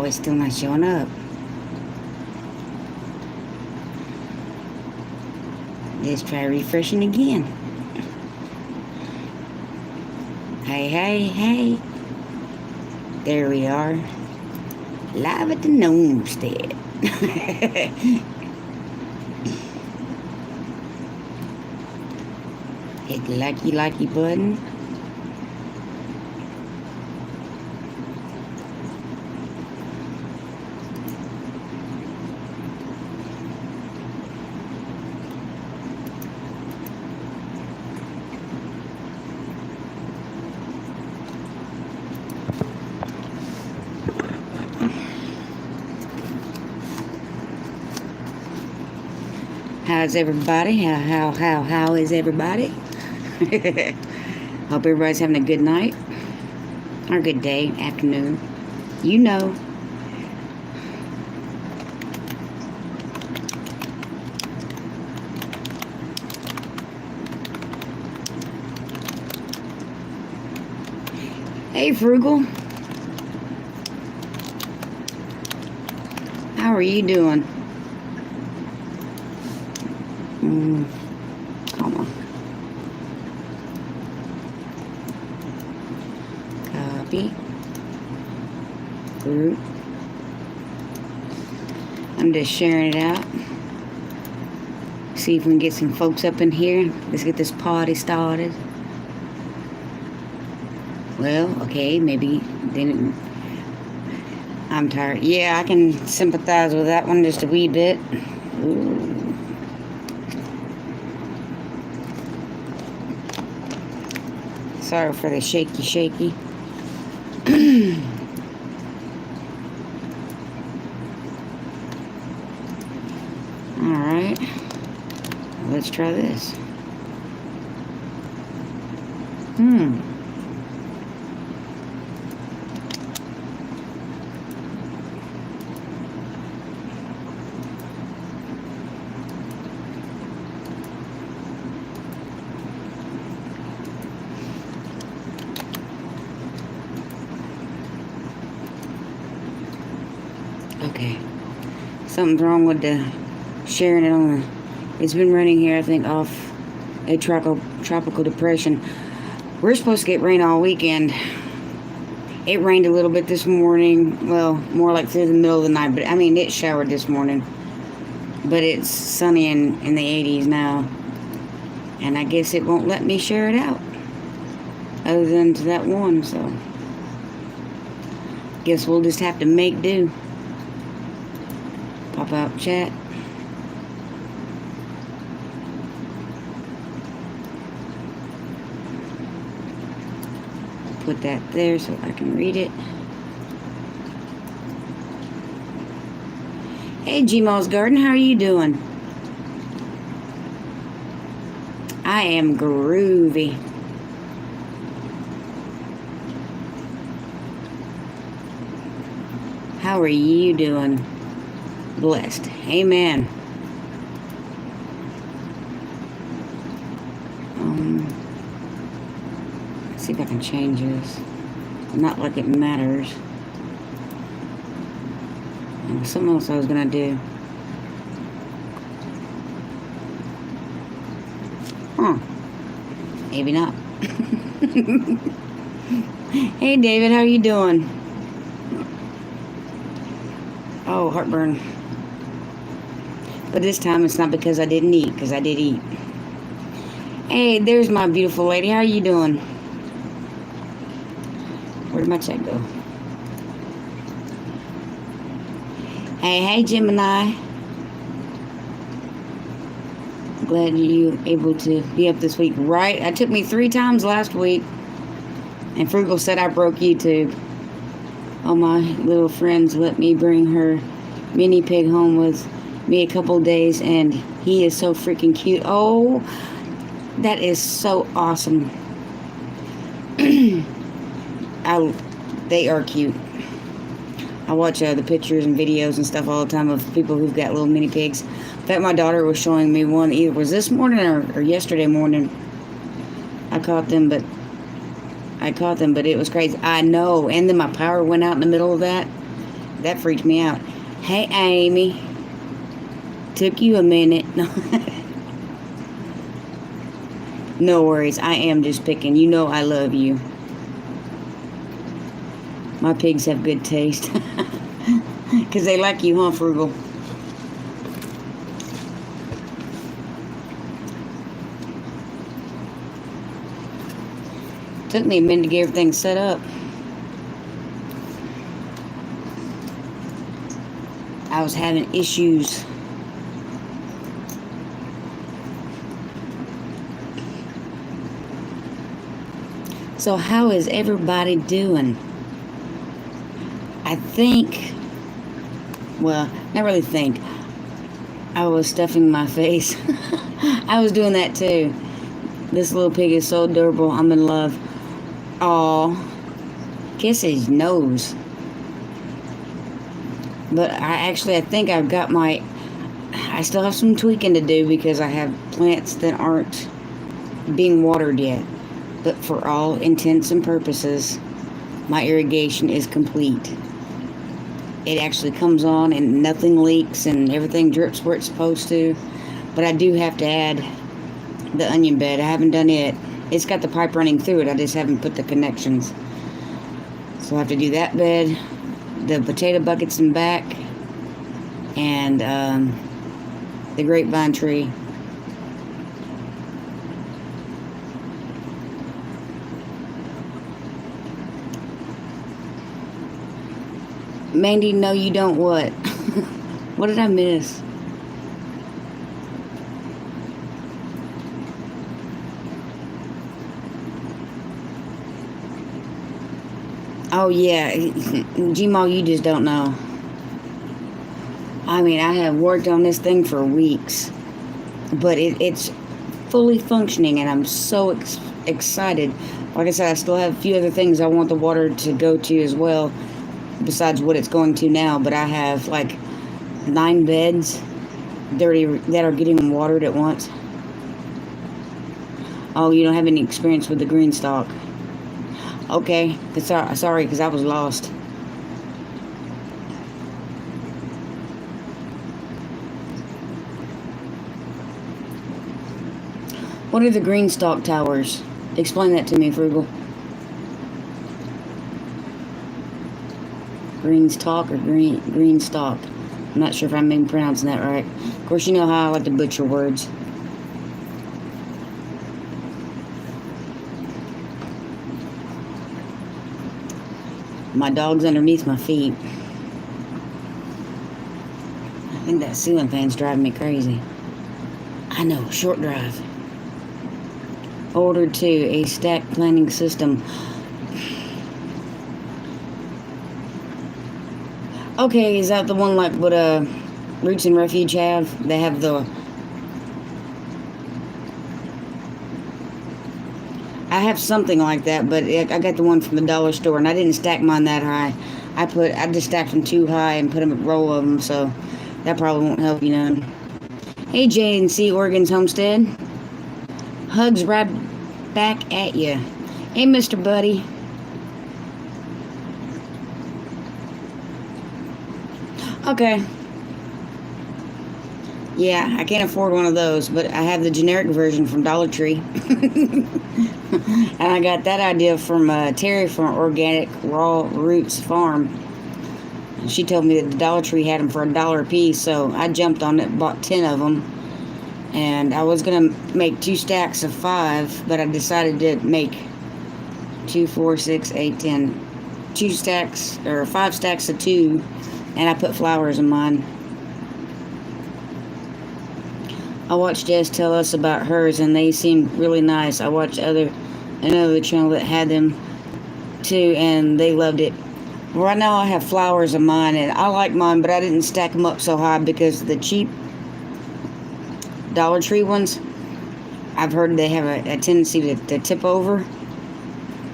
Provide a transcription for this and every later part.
it's still not showing up. Let's try refreshing again. Hey, hey, hey. There we are. Live at the Gnomestead. Hit the likey button. How's everybody? How is everybody? Hope everybody's having a good night or good day, afternoon. You know. Hey, Frugal. How are you doing? Come on. Copy. Group. I'm just sharing it out. See if we can get some folks up in here. Let's get this party started. Well, okay, maybe then I'm tired. Yeah, I can sympathize with that one just a wee bit. Ooh. Sorry for the shaky. Alright. Let's try this. Okay. Something's wrong with the sharing it on the... It's been running here, I think, off a tropical depression. We're supposed to get rain all weekend. It rained a little bit this morning. Well, more like through the middle of the night. But, I mean, it showered this morning. But it's sunny in the 80s now. And I guess it won't let me share it out. Other than to that one, so... Guess we'll just have to make do. Pop out chat. Put that there so I can read it. Hey, Gmo's Garden, how are you doing? I am groovy. How are you doing? Blessed. Amen. Let's see if I can change this. Not like it matters. Something else I was gonna do. Huh. Maybe not. Hey, David, how are you doing? Oh, heartburn. But this time it's not because I didn't eat, because I did eat. Hey, there's my beautiful lady. How are you doing? Where'd my check go? Hey, Gemini. Glad you able to be up this week. Right? It took me 3 times last week. And Frugal said I broke YouTube. All my little friends let me bring her mini pig home with me a couple days, and he is so freaking cute. Oh, that is so awesome. They are cute. I watch the pictures and videos and stuff all the time of people who've got little mini pigs. In fact, my daughter was showing me one, either was this morning or yesterday morning. I caught them, but it was crazy. I know. And then my power went out in the middle of that. That freaked me out. Hey, Amy. Took you a minute. No worries. I am just picking. You know I love you. My pigs have good taste. Because they like you, huh, Frugal? Took me a minute to get everything set up. I was having issues. So how is everybody doing? I think, well, not really think. I was stuffing my face. I was doing that too. This little pig is so adorable. I'm in love. Aw, kiss his nose. But I think I've got I still have some tweaking to do because I have plants that aren't being watered yet. But for all intents and purposes, my irrigation is complete. It actually comes on and nothing leaks and everything drips where it's supposed to. But I do have to add the onion bed. I haven't done it. It's got the pipe running through it. I just haven't put the connections. So I have to do that bed, the potato buckets in back, and the grapevine tree. Mandy, no you don't what? What did I miss? Oh yeah, Gmo, you just don't know. I mean, I have worked on this thing for weeks, but it's fully functioning, and I'm so excited. Like I said, I still have a few other things I want the water to go to as well, besides what it's going to now. But I have like 9 beds that are getting watered at once. Oh, you don't have any experience with the green stalk? Okay, sorry, because I was lost. What are the green stalk towers? Explain that to me, Frugal. Green stalk or green stalk? I'm not sure if I'm even pronouncing that right. Of course, you know how I like to butcher words. My dog's underneath my feet. I think that ceiling fan's driving me crazy. I know, short drive. Ordered to a stack planning system. Okay, is that the one like what Roots and Refuge have? They have the... I have something like that, but I got the one from the dollar store, and I didn't stack mine that high. I just stacked them too high and put them a row of them, so that probably won't help you none. Hey, J&C Oregon's Homestead. Hugs right back at you. Hey, Mr. Buddy. Okay. Yeah, I can't afford one of those, but I have the generic version from Dollar Tree. And I got that idea from Terry from Organic Raw Roots Farm. She told me that the Dollar Tree had them for $1 a piece, so I jumped on it, bought 10 of them. And I was going to make 2 stacks of 5, but I decided to make 2, 4, 6, 8, 10. 2 stacks, or 5 stacks of 2, and I put flowers in mine. I watched Jess tell us about hers, and they seemed really nice. I watched another channel that had them too, and they loved it. Right now I have flowers in mine, and I like mine, but I didn't stack them up so high because the cheap Dollar Tree ones, I've heard they have a tendency to tip over,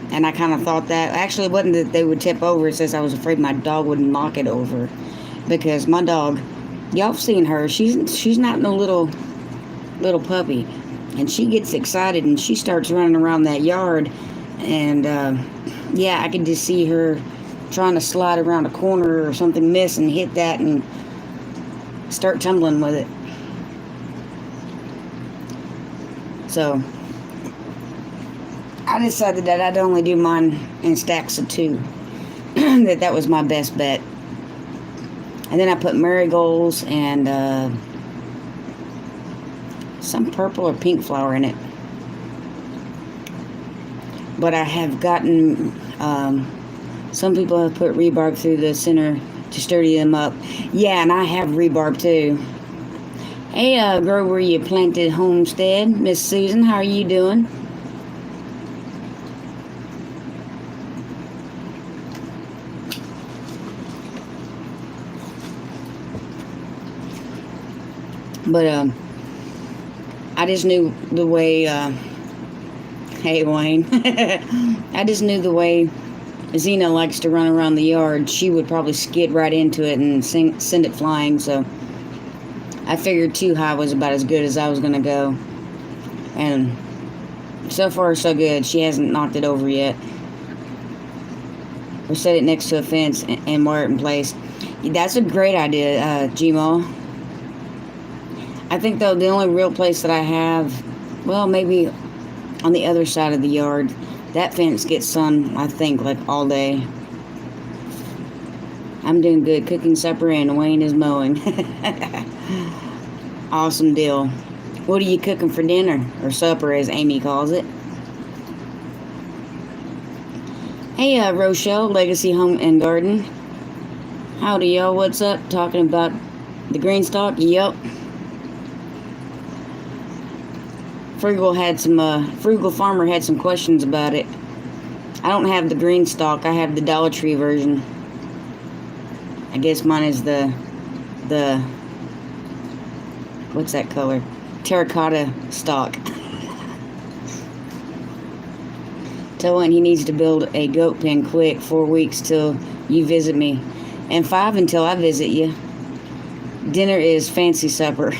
and I kind of thought that. Actually, it wasn't that they would tip over, it's just I was afraid my dog would knock it over, because my dog, y'all have seen her, she's not no little puppy, and she gets excited and she starts running around that yard, and yeah, I could just see her trying to slide around a corner or something, miss and hit that and start tumbling with it. So I decided that I'd only do mine in stacks of 2. that was my best bet. And then I put marigolds and some purple or pink flower in it. But I have gotten, some people have put rhubarb through the center to sturdy them up. Yeah, and I have rhubarb too. Hey, grow where you planted homestead, Miss Susan, how are you doing? But I just knew the way. Hey, Wayne. I just knew the way Xena likes to run around the yard. She would probably skid right into it and send it flying. So I figured 2 high was about as good as I was going to go. And so far, so good. She hasn't knocked it over yet. Or set it next to a fence and wire it in place. That's a great idea, Gmo. I think, though, the only real place that I have, well, maybe on the other side of the yard, that fence gets sun, I think, like all day. I'm doing good, cooking supper, and Wayne is mowing. Awesome deal. What are you cooking for dinner, or supper, as Amy calls it? Hey, Rochelle, Legacy Home and Garden. Howdy, y'all. What's up? Talking about the green stalk? Yep. Frugal Farmer had some questions about it. I don't have the green stalk. I have the Dollar Tree version. I guess mine is the what's that color? Terracotta stalk. Tell him he needs to build a goat pen quick. 4 weeks till you visit me, and 5 until I visit you. Dinner is fancy supper.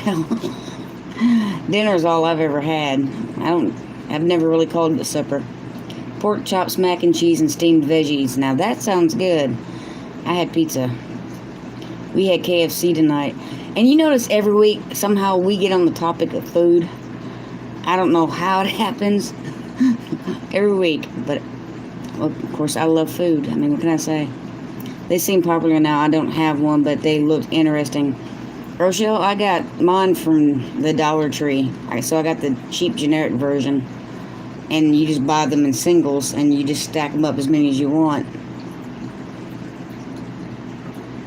Dinner's all I've ever had. I've never really called it a supper. Pork chops, mac and cheese, and steamed veggies. Now that sounds good. I had pizza. We had KFC tonight. And you notice every week, somehow we get on the topic of food. I don't know how it happens. Every week. But, well, of course, I love food. I mean, what can I say? They seem popular now. I don't have one, but they look interesting. Rochelle, I got mine from the Dollar Tree. So I got the cheap generic version. And you just buy them in singles and you just stack them up as many as you want.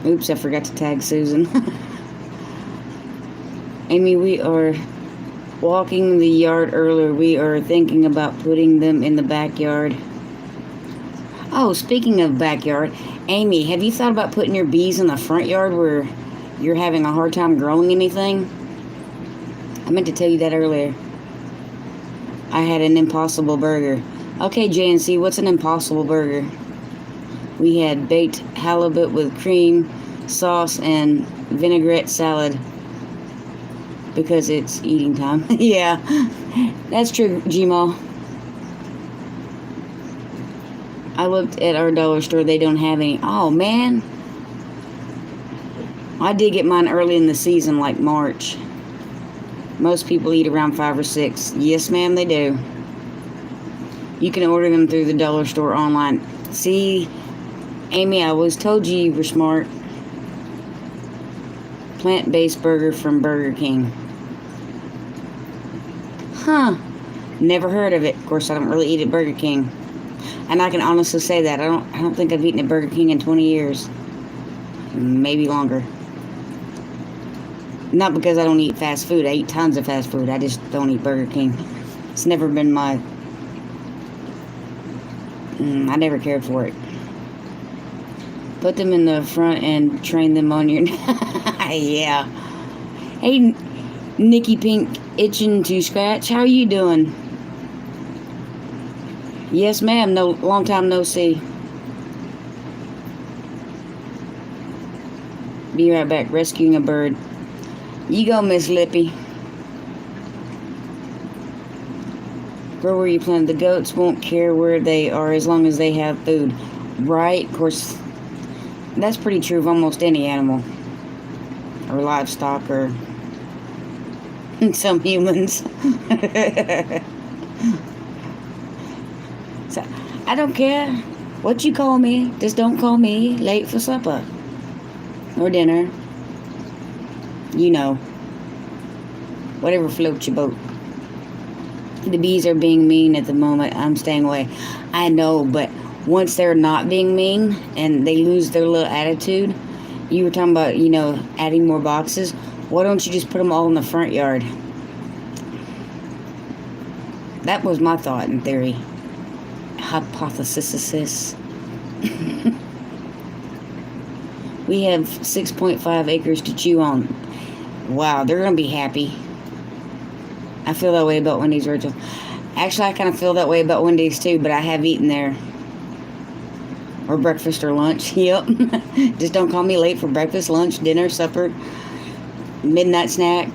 Oops, I forgot to tag Susan. Amy, we are walking the yard earlier. We are thinking about putting them in the backyard. Oh, speaking of backyard, Amy, have you thought about putting your bees in the front yard where you're having a hard time growing anything? I meant to tell you that earlier. I had an Impossible Burger. Okay, JNC, what's an Impossible Burger? We had baked halibut with cream, sauce, and vinaigrette salad. Because it's eating time. Yeah, that's true, Gmo. I looked at our dollar store. They don't have any. Oh, man. I did get mine early in the season, like March. Most people eat around 5 or 6. Yes, ma'am, they do. You can order them through the dollar store online. See, Amy, I was told you were smart. Plant-based burger from Burger King. Huh. Never heard of it. Of course, I don't really eat at Burger King. And I can honestly say that. I don't think I've eaten at Burger King in 20 years. Maybe longer. Not because I don't eat fast food. I eat tons of fast food. I just don't eat Burger King. It's never been my... I never cared for it. Put them in the front and train them on your... Yeah. Hey, Nikki Pink, itching to scratch. How are you doing? Yes, ma'am. No, long time no see. Be right back. Rescuing a bird. You go, Miss Lippy. Grow where you plant. The goats won't care where they are as long as they have food. Right? Of course, That's pretty true of almost any animal. Or livestock, or some humans. So, I don't care what you call me. Just don't call me late for supper. Or dinner. You know. Whatever floats your boat. The bees are being mean at the moment. I'm staying away. I know, but once they're not being mean and they lose their little attitude, you were talking about, adding more boxes. Why don't you just put them all in the front yard? That was my thought in theory. Hypothesis. We have 6.5 acres to chew on. Wow, they're going to be happy. I feel that way about Wendy's, Rachel. Actually, I kind of feel that way about Wendy's too, but I have eaten there. Or breakfast or lunch. Yep. Just don't call me late for breakfast, lunch, dinner, supper, midnight snack,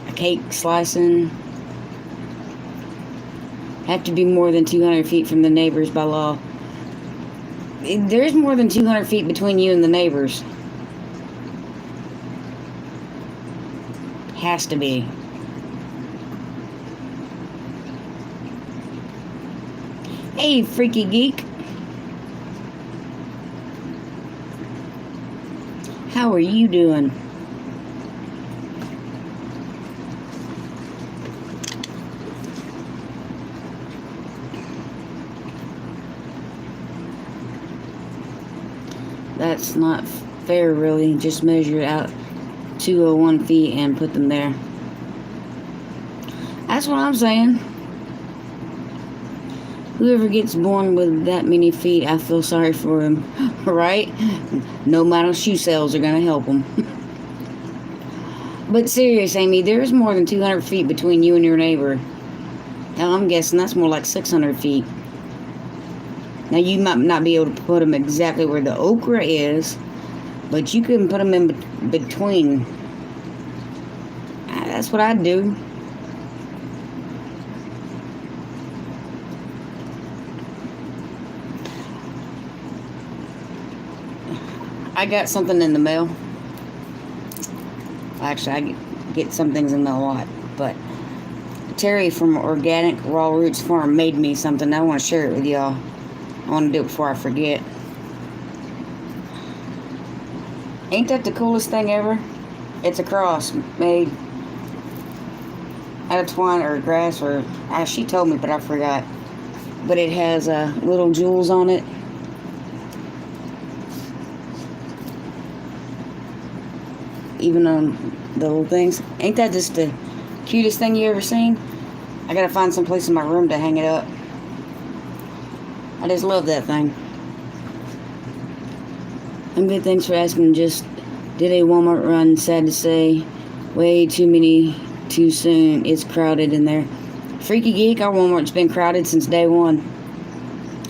a cake slicing. Have to be more than 200 feet from the neighbors by law. There's more than 200 feet between you and the neighbors. Has to be. Hey, freaky geek. How are you doing? That's not fair, really. Just measure it out 201 feet and put them there. That's what I'm saying. Whoever gets born with that many feet, I feel sorry for him, right? No amount of shoe sales are going to help him. But serious, Amy, there's more than 200 feet between you and your neighbor. Now, I'm guessing that's more like 600 feet. Now, you might not be able to put them exactly where the okra is, but you can put them in between. That's what I'd do. I got something in the mail. Actually, I get some things in the mail a lot, but Terry from Organic Raw Roots Farm made me something. I want to share it with y'all. I want to do it before I forget. Ain't that the coolest thing ever? It's a cross made out of twine or grass, or she told me, but I forgot. But it has little jewels on it. Even on the little things. Ain't that just the cutest thing you ever seen? I gotta find some place in my room to hang it up. I just love that thing. I'm good, thanks for asking. Just did a Walmart run, sad to say. Way too many too soon. It's crowded in there. Freaky Geek, our Walmart's been crowded since day one.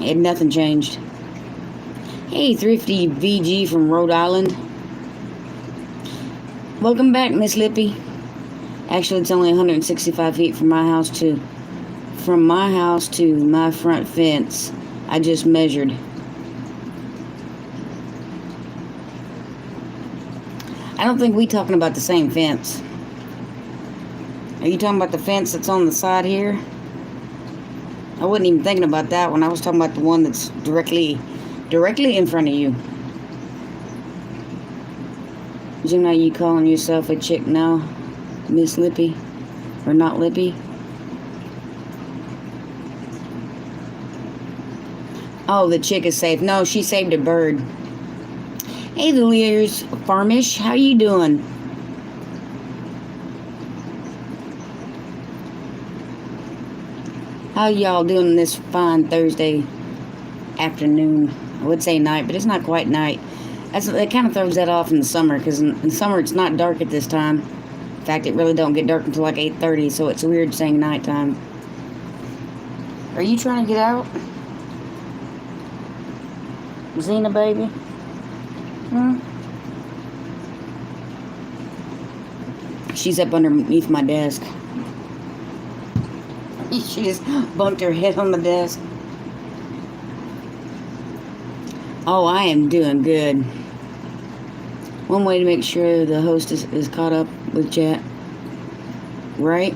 And nothing changed. Hey, Thrifty VG from Rhode Island. Welcome back, Miss Lippy. Actually, it's only 165 feet from my house to my front fence. I just measured. I don't think we talking about the same fence. Are you talking about the fence that's on the side here? I wasn't even thinking about that one. I was talking about the one that's directly in front of you. Gemini, you calling yourself a chick now, Miss Lippy? Or not Lippy? Oh, the chick is safe. No, she saved a bird. Hey, the Lears Farmish, how you doing? How y'all doing this fine Thursday afternoon? I would say night, but it's not quite night. It kind of throws that off in the summer, because in summer it's not dark at this time. In fact, it really don't get dark until like 8:30, so it's weird saying nighttime. Are you trying to get out? Xena, baby? She's up underneath my desk. She just bumped her head on the desk. Oh, I am doing good. One way to make sure the host is caught up with chat. Right?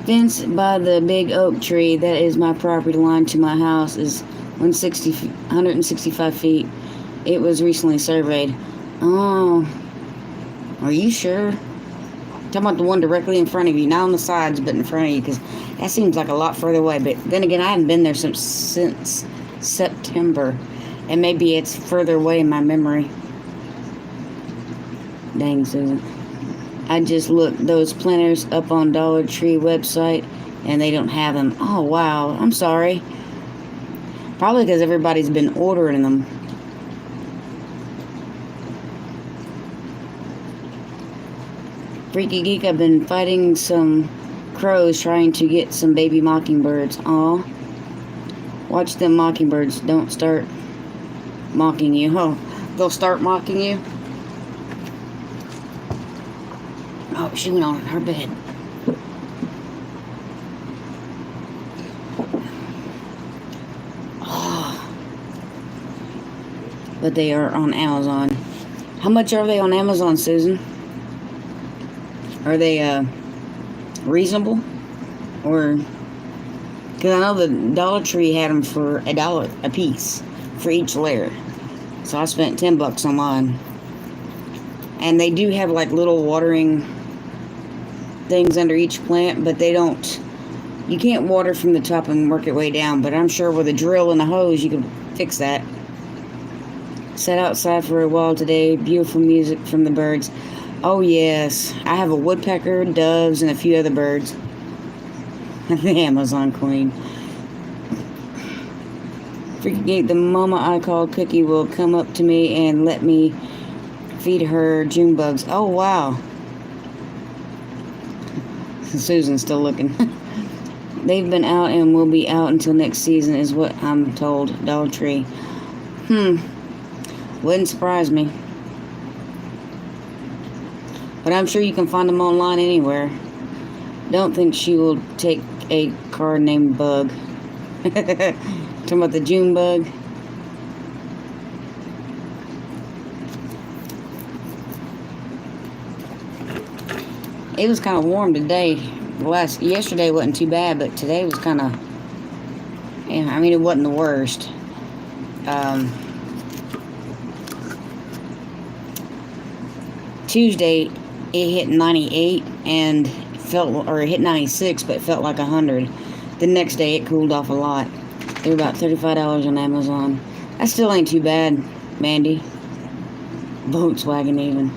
Fence by the big oak tree that is my property line to my house is 165 feet. It was recently surveyed. Oh, are you sure? Talking about the one directly in front of you, not on the sides, but in front of you, because that seems like a lot further away. But then again, I haven't been there since September, and maybe it's further away in my memory. Dang, Susan. I just looked those planters up on Dollar Tree website, and they don't have them. Oh, wow. I'm sorry. Probably because everybody's been ordering them. Freaky Geek, I've been fighting some crows trying to get some baby mockingbirds. Aw. Watch them mockingbirds. Don't start mocking you. Oh, they'll start mocking you? Oh, she went on her bed. Oh. But they are on Amazon. How much are they on Amazon, Susan? Are they reasonable? Or, because I know the Dollar Tree had them for $1 a piece for each layer. So I spent $10 on mine. And they do have like little watering things under each plant, but they don't, you can't water from the top and work your way down, but I'm sure with a drill and a hose you can fix that. Sat outside for a while today. Beautiful music from the birds. Oh yes, I have a woodpecker, doves, and a few other birds. The Amazon queen. Freaking the mama I call Cookie will come up to me and let me feed her June bugs. Oh wow. Susan's still looking. They've been out and will be out until next season is what I'm told. Dollar Tree. Wouldn't surprise me. But I'm sure you can find them online anywhere. Don't think she will take a card named Bug. Talking about the June bug. It was kind of warm today. Yesterday wasn't too bad, but today was kind of, yeah, I mean, it wasn't the worst. Tuesday, it hit 98 and it hit 96, but it felt like 100. The next day, it cooled off a lot. They were about $35 on Amazon. That still ain't too bad, Mandy. Volkswagen even.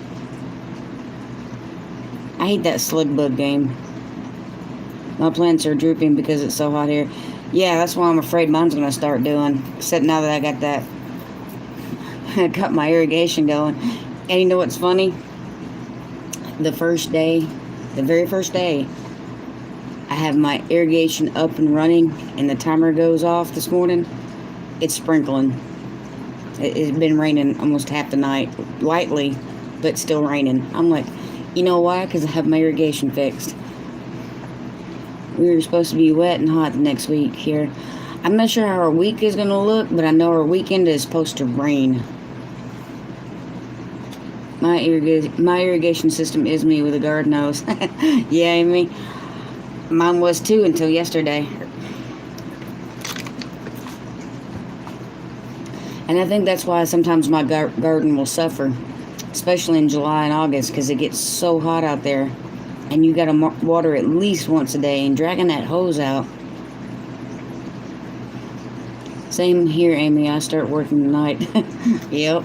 I hate that slug bug game. My plants are drooping because it's so hot here. Yeah, that's why I'm afraid mine's going to start doing. Except now that I got that, I got my irrigation going. And you know what's funny? The very first day, I have my irrigation up and running, and the timer goes off this morning. It's sprinkling. It's been raining almost half the night, lightly, but still raining. I'm like, you know why? Because I have my irrigation fixed. We were supposed to be wet and hot the next week here. I'm not sure how our week is going to look, but I know our weekend is supposed to rain. My irrigation system is me with a garden hose. Yeah, Amy. Mine was too until yesterday. And I think that's why sometimes my garden will suffer, especially in July and August, because it gets so hot out there. And you got to water at least once a day, and dragging that hose out. Same here, Amy. I start working tonight. Yep.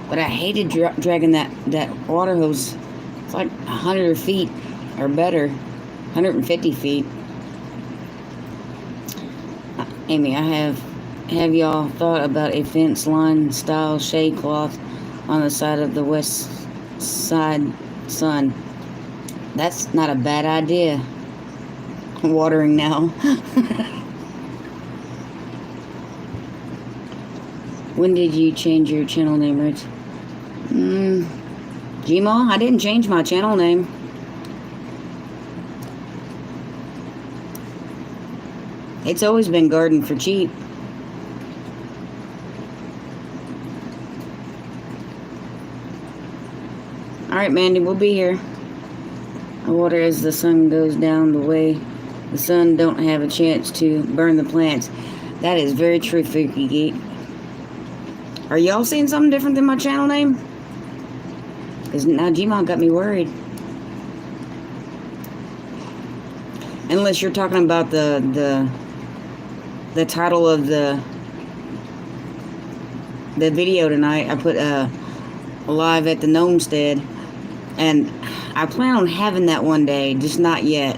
But I hated dragging that water hose. It's like 100 feet or better, 150 feet. Amy, I have y'all thought about a fence line style shade cloth on the side of the west side sun? That's not a bad idea. Watering now. When did you change your channel name, Rich? Gmail? I didn't change my channel name. It's always been Garden for Cheap. Alright, Mandy, we'll be here. I water as the sun goes down the way. The sun don't have a chance to burn the plants. That is very true, Freaky Geek. Are y'all seeing something different than my channel name? Because now Gmail got me worried. Unless you're talking about the title of the video tonight. I put live at the Gnomestead, and I plan on having that one day, just not yet.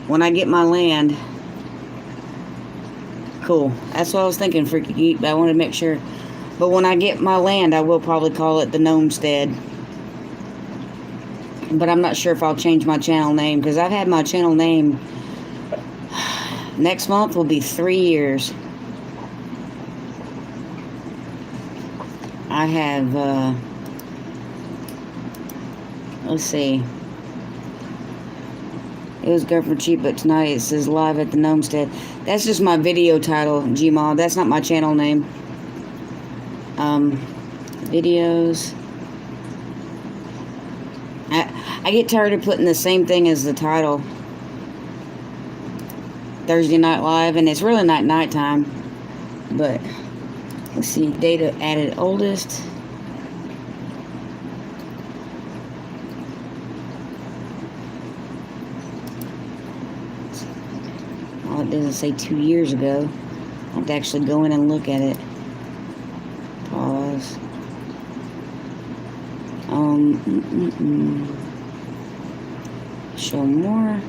When I get my land. Cool. That's what I was thinking, Freaky Geek, but I wanted to make sure. But when I get my land, I will probably call it the Gnomestead. But I'm not sure if I'll change my channel name, because I've had my channel name. Next month will be 3 years. I have, let's see. It was good for cheap, but tonight it says live at the Gnomestead. That's just my video title, Gmail. That's not my channel name. Videos. I get tired of putting the same thing as the title. Thursday Night Live, and it's really not nighttime. But let's see, data added oldest. Oh, it doesn't say 2 years ago. I have to actually go in and look at it. Pause. Show more.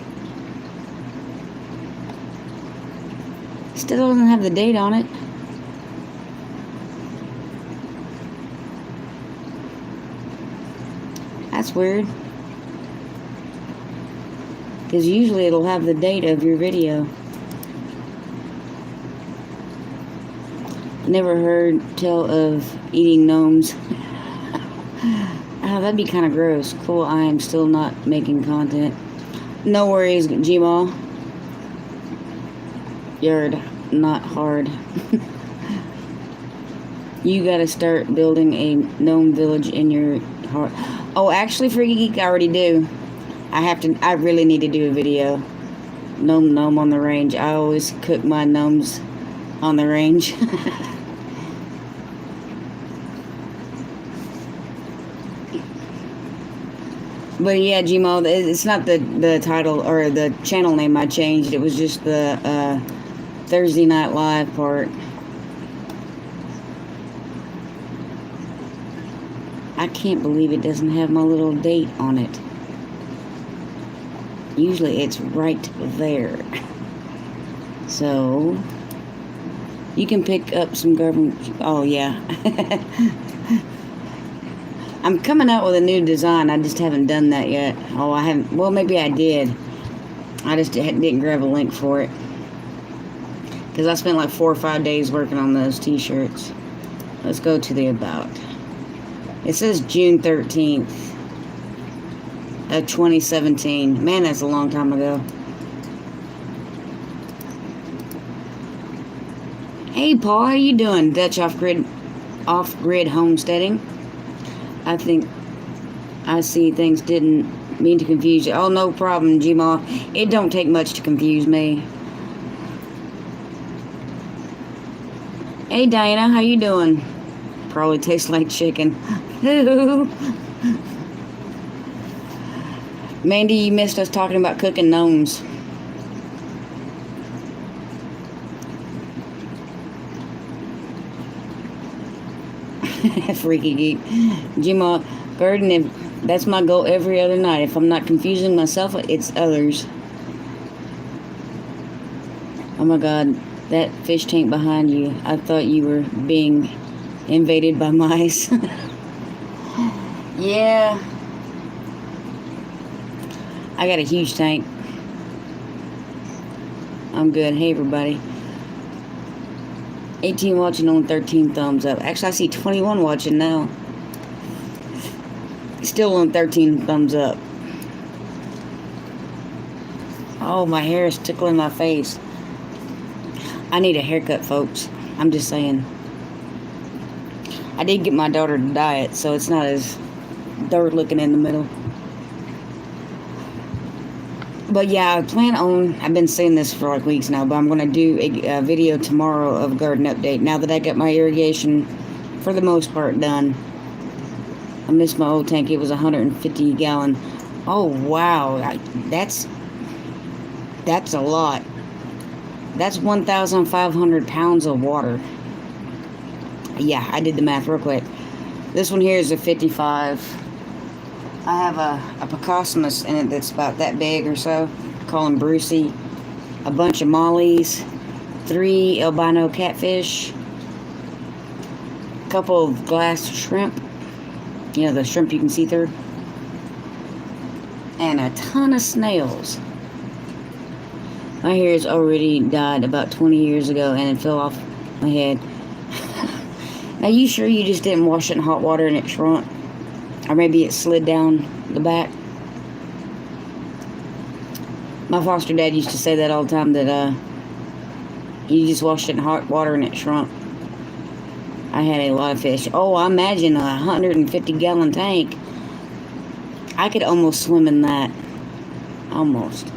Still doesn't have the date on it. That's weird. Because usually it'll have the date of your video. Never heard tell of eating gnomes. Oh, that'd be kind of gross. Cool, I am still not making content. No worries, Gmail. Yard, not hard. You gotta start building a gnome village in your heart. Oh, actually, Freaky Geek, I already do. I really need to do a video. Gnome on the range. I always cook my gnomes on the range. But yeah, Gmail, it's not the title or the channel name I changed. It was just the Thursday Night Live part. I can't believe it doesn't have my little date on it. Usually it's right there. So you can pick up some government. Oh yeah. I'm coming out with a new design. I just haven't done that yet. Oh, I haven't. Well, maybe I did. I just didn't grab a link for it. Because I spent like 4 or 5 days working on those t-shirts. Let's go to the about. It says June 13th of 2017. Man, that's a long time ago. Hey, Paul, how you doing? Dutch off-grid homesteading. I think I see things didn't mean to confuse you. Oh, no problem, Gmail. It don't take much to confuse me. Hey, Diana, how you doing? Probably tastes like chicken. Mandy, you missed us talking about cooking gnomes. Freaky Geek. Gmail, garden, that's my goal every other night. If I'm not confusing myself, it's others. Oh my god, that fish tank behind you. I thought you were being invaded by mice. Yeah. I got a huge tank. I'm good. Hey everybody. 18 watching on 13 thumbs up. Actually, I see 21 watching now. Still on 13 thumbs up. Oh, my hair is tickling my face. I need a haircut, folks. I'm just saying. I did get my daughter to dye it, so it's not as dirt looking in the middle. But yeah, I plan on, I've been saying this for like weeks now, but I'm going to do a video tomorrow of a garden update. Now that I got my irrigation, for the most part, done. I missed my old tank. It was 150 gallon. Oh, wow. That's a lot. That's 1,500 pounds of water. Yeah, I did the math real quick. This one here is a 55. I have a Picosmus in it that's about that big or so. Call him Brucey. A bunch of mollies. 3 albino catfish. A couple of glass shrimp. You know, the shrimp you can see through. And a ton of snails. My hair has already died about 20 years ago and it fell off my head. Now, you sure you just didn't wash it in hot water and it shrunk? Or maybe it slid down the back? My foster dad used to say that all the time, that you just washed it in hot water and it shrunk. I had a lot of fish. Oh, I imagine a 150 gallon tank. I could almost swim in that. Almost.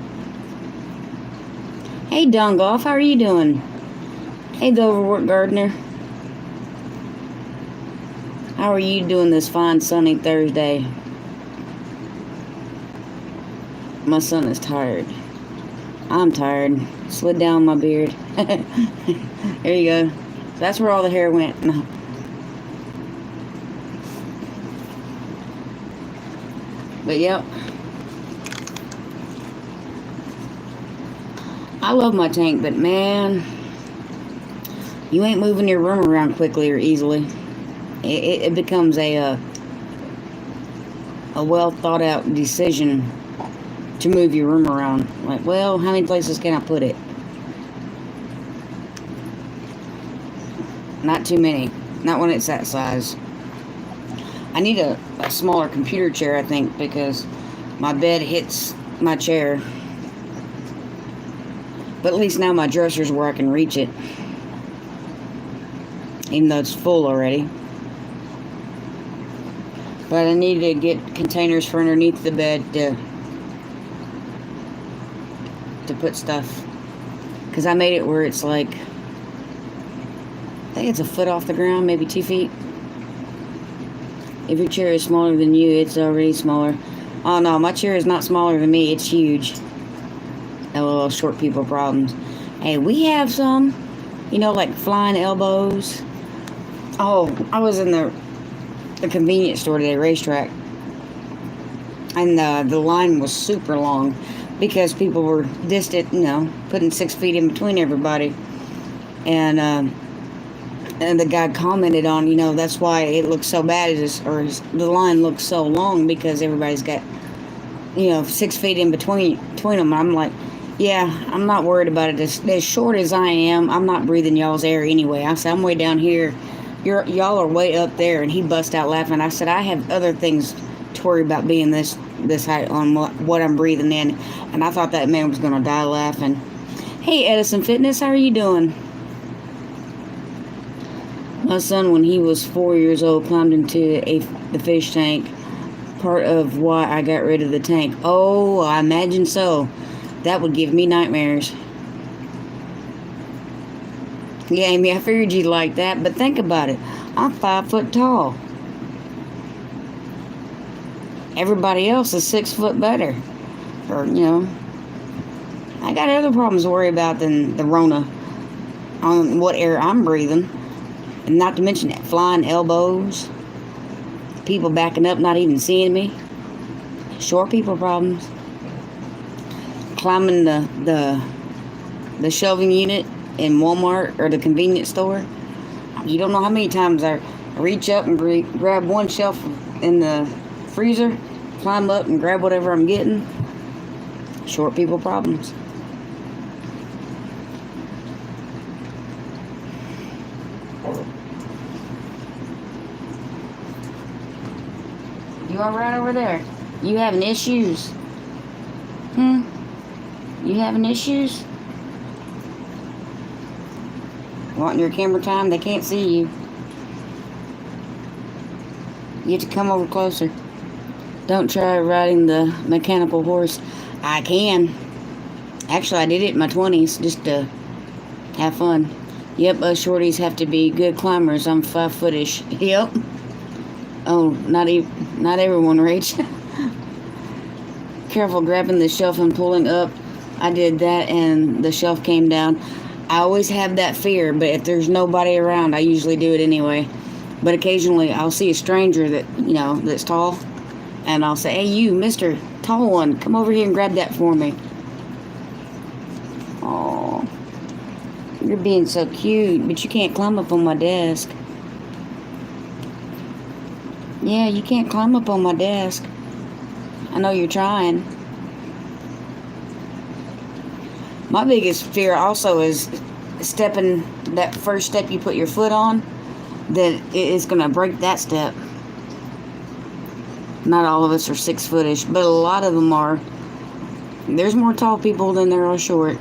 Hey, Dungoff, how are you doing? Hey, the overworked gardener. How are you doing this fine sunny Thursday? My son is tired. I'm tired. Slid down my beard. There you go. That's where all the hair went. No. But yep. I love my tank, but man, you ain't moving your room around quickly or easily. It becomes a well thought out decision to move your room around. Like, well, how many places can I put it? Not too many. Not when it's that size. I need a smaller computer chair, I think, because my bed hits my chair. But at least now my dresser's where I can reach it. Even though it's full already. But I need to get containers for underneath the bed to put stuff. Because I made it where it's like, I think it's a foot off the ground, maybe 2 feet. If your chair is smaller than you, it's already smaller. Oh no, my chair is not smaller than me, it's huge. LOL, short people problems. Hey, we have some, you know, like flying elbows. Oh, I was in the convenience store today, Racetrack, and the line was super long because people were distant, you know, putting 6 feet in between everybody. And the guy commented on, you know, that's why it looks so bad, the line looks so long, because everybody's got, you know, 6 feet in between them. I'm like, yeah, I'm not worried about it. As short as I am, I'm not breathing y'all's air anyway. I said, I'm way down here. Y'all are way up there. And he bust out laughing. I said, I have other things to worry about being this height on what I'm breathing in. And I thought that man was going to die laughing. Hey, Edison Fitness, how are you doing? My son, when he was 4 years old, climbed into the fish tank. Part of why I got rid of the tank. Oh, I imagine so. That would give me nightmares. Yeah, Amy, I figured you'd like that, but think about it. I'm 5 foot tall. Everybody else is 6 foot better. Or, you know, I got other problems to worry about than the Rona on what air I'm breathing. And not to mention that flying elbows. People backing up, not even seeing me. Short people problems. Climbing the shelving unit in Walmart or the convenience store. You don't know how many times I reach up and grab one shelf in the freezer, climb up and grab whatever I'm getting. Short people problems. You alright over there? You having issues? You having issues? Wanting your camera time? They can't see you. You have to come over closer. Don't try riding the mechanical horse. I can. Actually, I did it in my 20s just to have fun. Yep, us shorties have to be good climbers. I'm 5-footish. Yep. Oh, not everyone, Rach. Careful grabbing the shelf and pulling up. I did that and the shelf came down. I always have that fear, but if there's nobody around, I usually do it anyway. But occasionally I'll see a stranger that, that's tall, and I'll say, hey, you, Mr. Tall One, come over here and grab that for me. Oh, you're being so cute, but you can't climb up on my desk. Yeah, you can't climb up on my desk. I know you're trying. My biggest fear also is stepping that first step you put your foot on, that it is going to break that step. Not all of us are 6-footish, but a lot of them are. There's more tall people than there are short.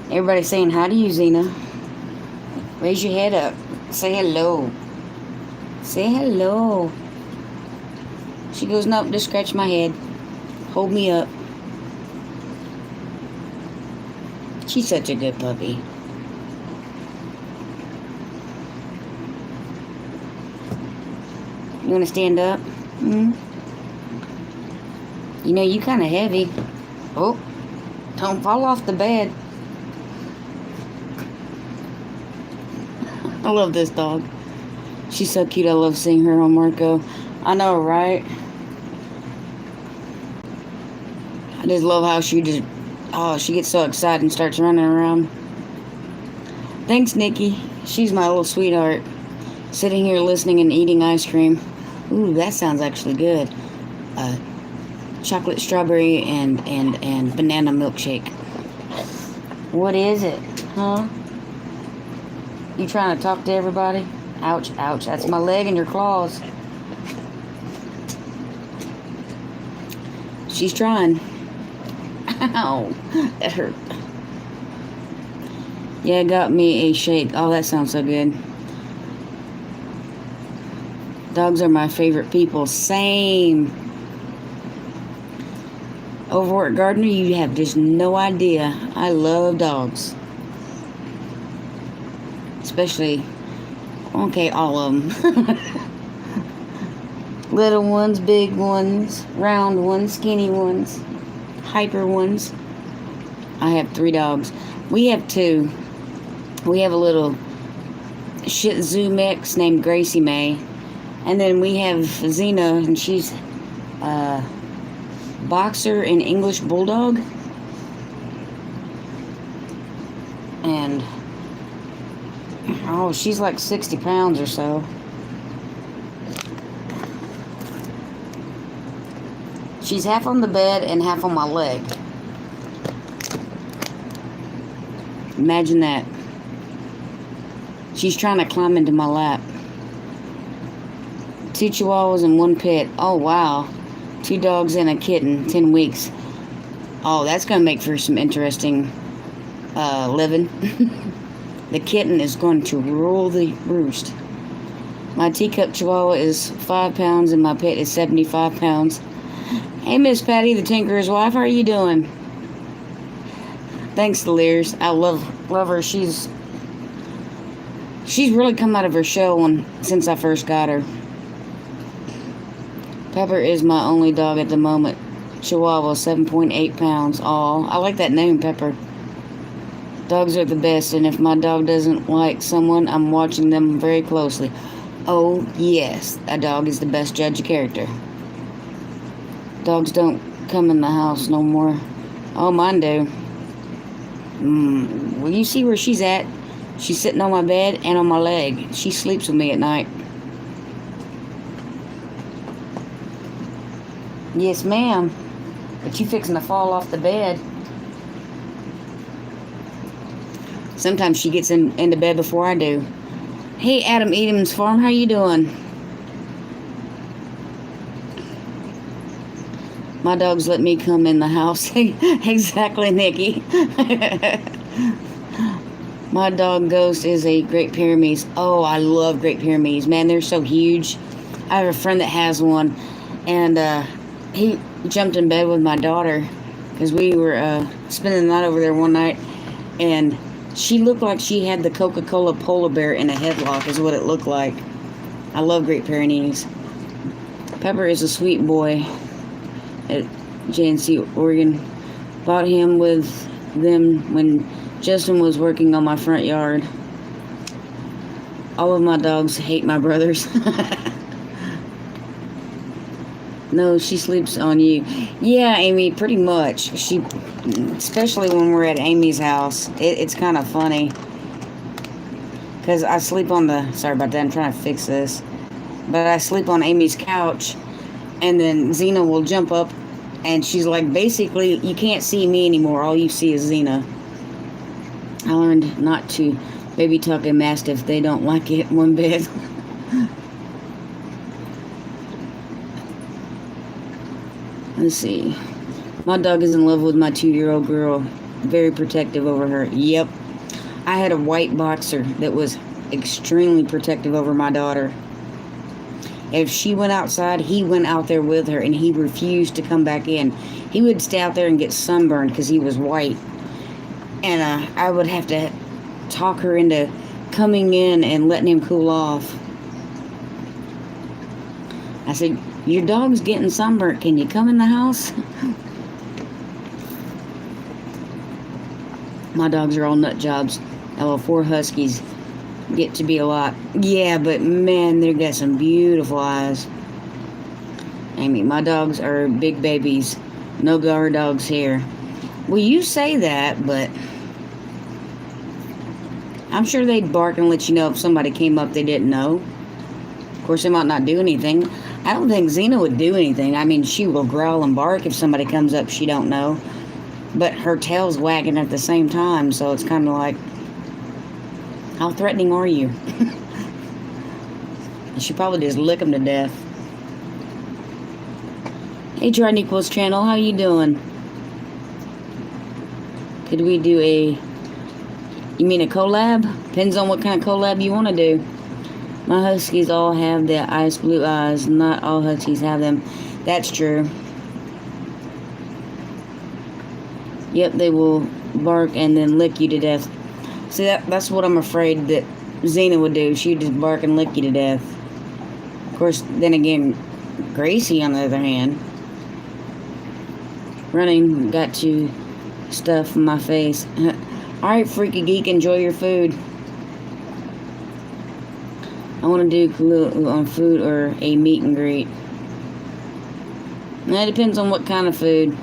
Everybody's saying hi to you, Zena. Raise your head up. Say hello. Say hello. She goes, nope, just scratch my head. Hold me up. She's such a good puppy. You want to stand up? You kind of heavy. Oh, don't fall off the bed. I love this dog. She's so cute. I love seeing her on Marco. I know, right? I just love how she gets so excited and starts running around. Thanks, Nikki. She's my little sweetheart. Sitting here listening and eating ice cream. Ooh, that sounds actually good. Chocolate strawberry and banana milkshake. What is it? Huh? You trying to talk to everybody? Ouch, ouch. That's my leg and your claws. She's trying. Ow, that hurt. Yeah, got me a shake. Oh, that sounds so good. Dogs are my favorite people. Same. Over at Gardner, you have just no idea. I love dogs. Especially, okay, all of them. Little ones, big ones, round ones, skinny ones, hyper ones. I have 3 dogs. We have 2. We have a little Shih Tzu mix named Gracie May. And then we have Xena, and she's Boxer and English Bulldog. And, oh, she's like 60 pounds or so. She's half on the bed and half on my leg. Imagine that. She's trying to climb into my lap. 2 chihuahuas and 1 pit. Oh, wow. 2 dogs and a kitten. 10 weeks. Oh, that's going to make for some interesting living. The kitten is going to rule the roost. My teacup chihuahua is 5 pounds and my pit is 75 pounds. Hey, Miss Patty, the Tinkerer's wife. How are you doing? Thanks, Lears. I love her. She's really come out of her shell since I first got her. Pepper is my only dog at the moment. Chihuahua, 7.8 pounds. Aw, I like that name, Pepper. Dogs are the best, and if my dog doesn't like someone, I'm watching them very closely. Oh, yes, a dog is the best judge of character. Dogs don't come in the house no more. Oh, mine do. Well, you see where she's at? She's sitting on my bed and on my leg. She sleeps with me at night. Yes, ma'am. But you fixing to fall off the bed. Sometimes she gets into bed before I do. Hey, Adam Edom's Farm, how you doing? My dogs let me come in the house. Exactly, Nikki. My dog Ghost is a Great Pyrenees. Oh, I love Great Pyrenees. Man, they're so huge. I have a friend that has one, and he jumped in bed with my daughter because we were spending the night over there one night, and she looked like she had the Coca-Cola polar bear in a headlock is what it looked like. I love Great Pyrenees. Pepper is a sweet boy at JNC, Oregon. Bought him with them when Justin was working on my front yard. All of my dogs hate my brothers. No, she sleeps on you. Yeah, Amy, pretty much. She, especially when we're at Amy's house, it's kind of funny. Because I sleep on the, sorry about that, I'm trying to fix this. But I sleep on Amy's couch, and then Xena will jump up, and she's like, basically, you can't see me anymore. All you see is Xena. I learned not to baby talk a mastiff. They don't like it one bit. Let's see. My dog is in love with my 2-year-old girl. Very protective over her. Yep. I had a white boxer that was extremely protective over my daughter. If she went outside, he went out there with her, and he refused to come back in. He would stay out there and get sunburned because he was white. And I would have to talk her into coming in and letting him cool off. I said, your dog's getting sunburnt. Can you come in the house? My dogs are all nut jobs. I have 4 huskies. Get to be a lot. Yeah, but man, they got some beautiful eyes. Amy, my dogs are big babies. No guard dogs here. Well, you say that, but I'm sure they'd bark and let you know if somebody came up they didn't know. Of course, they might not do anything. I don't think Xena would do anything. I mean, she will growl and bark if somebody comes up she don't know. But her tail's wagging at the same time, so it's kind of like, how threatening are you? She probably just lick them to death. Hey, Jordan Equals channel, how you doing? Could we do a, you mean a collab? Depends on what kind of collab you want to do. My huskies all have the ice blue eyes. Not all huskies have them. That's true. Yep, they will bark and then lick you to death. See, that's what I'm afraid that Xena would do. She'd just bark and lick you to death. Of course, then again, Gracie, on the other hand, running, got to stuff in my face. Alright, freaky geek, enjoy your food. I want to do on food or a meet and greet. That depends on what kind of food.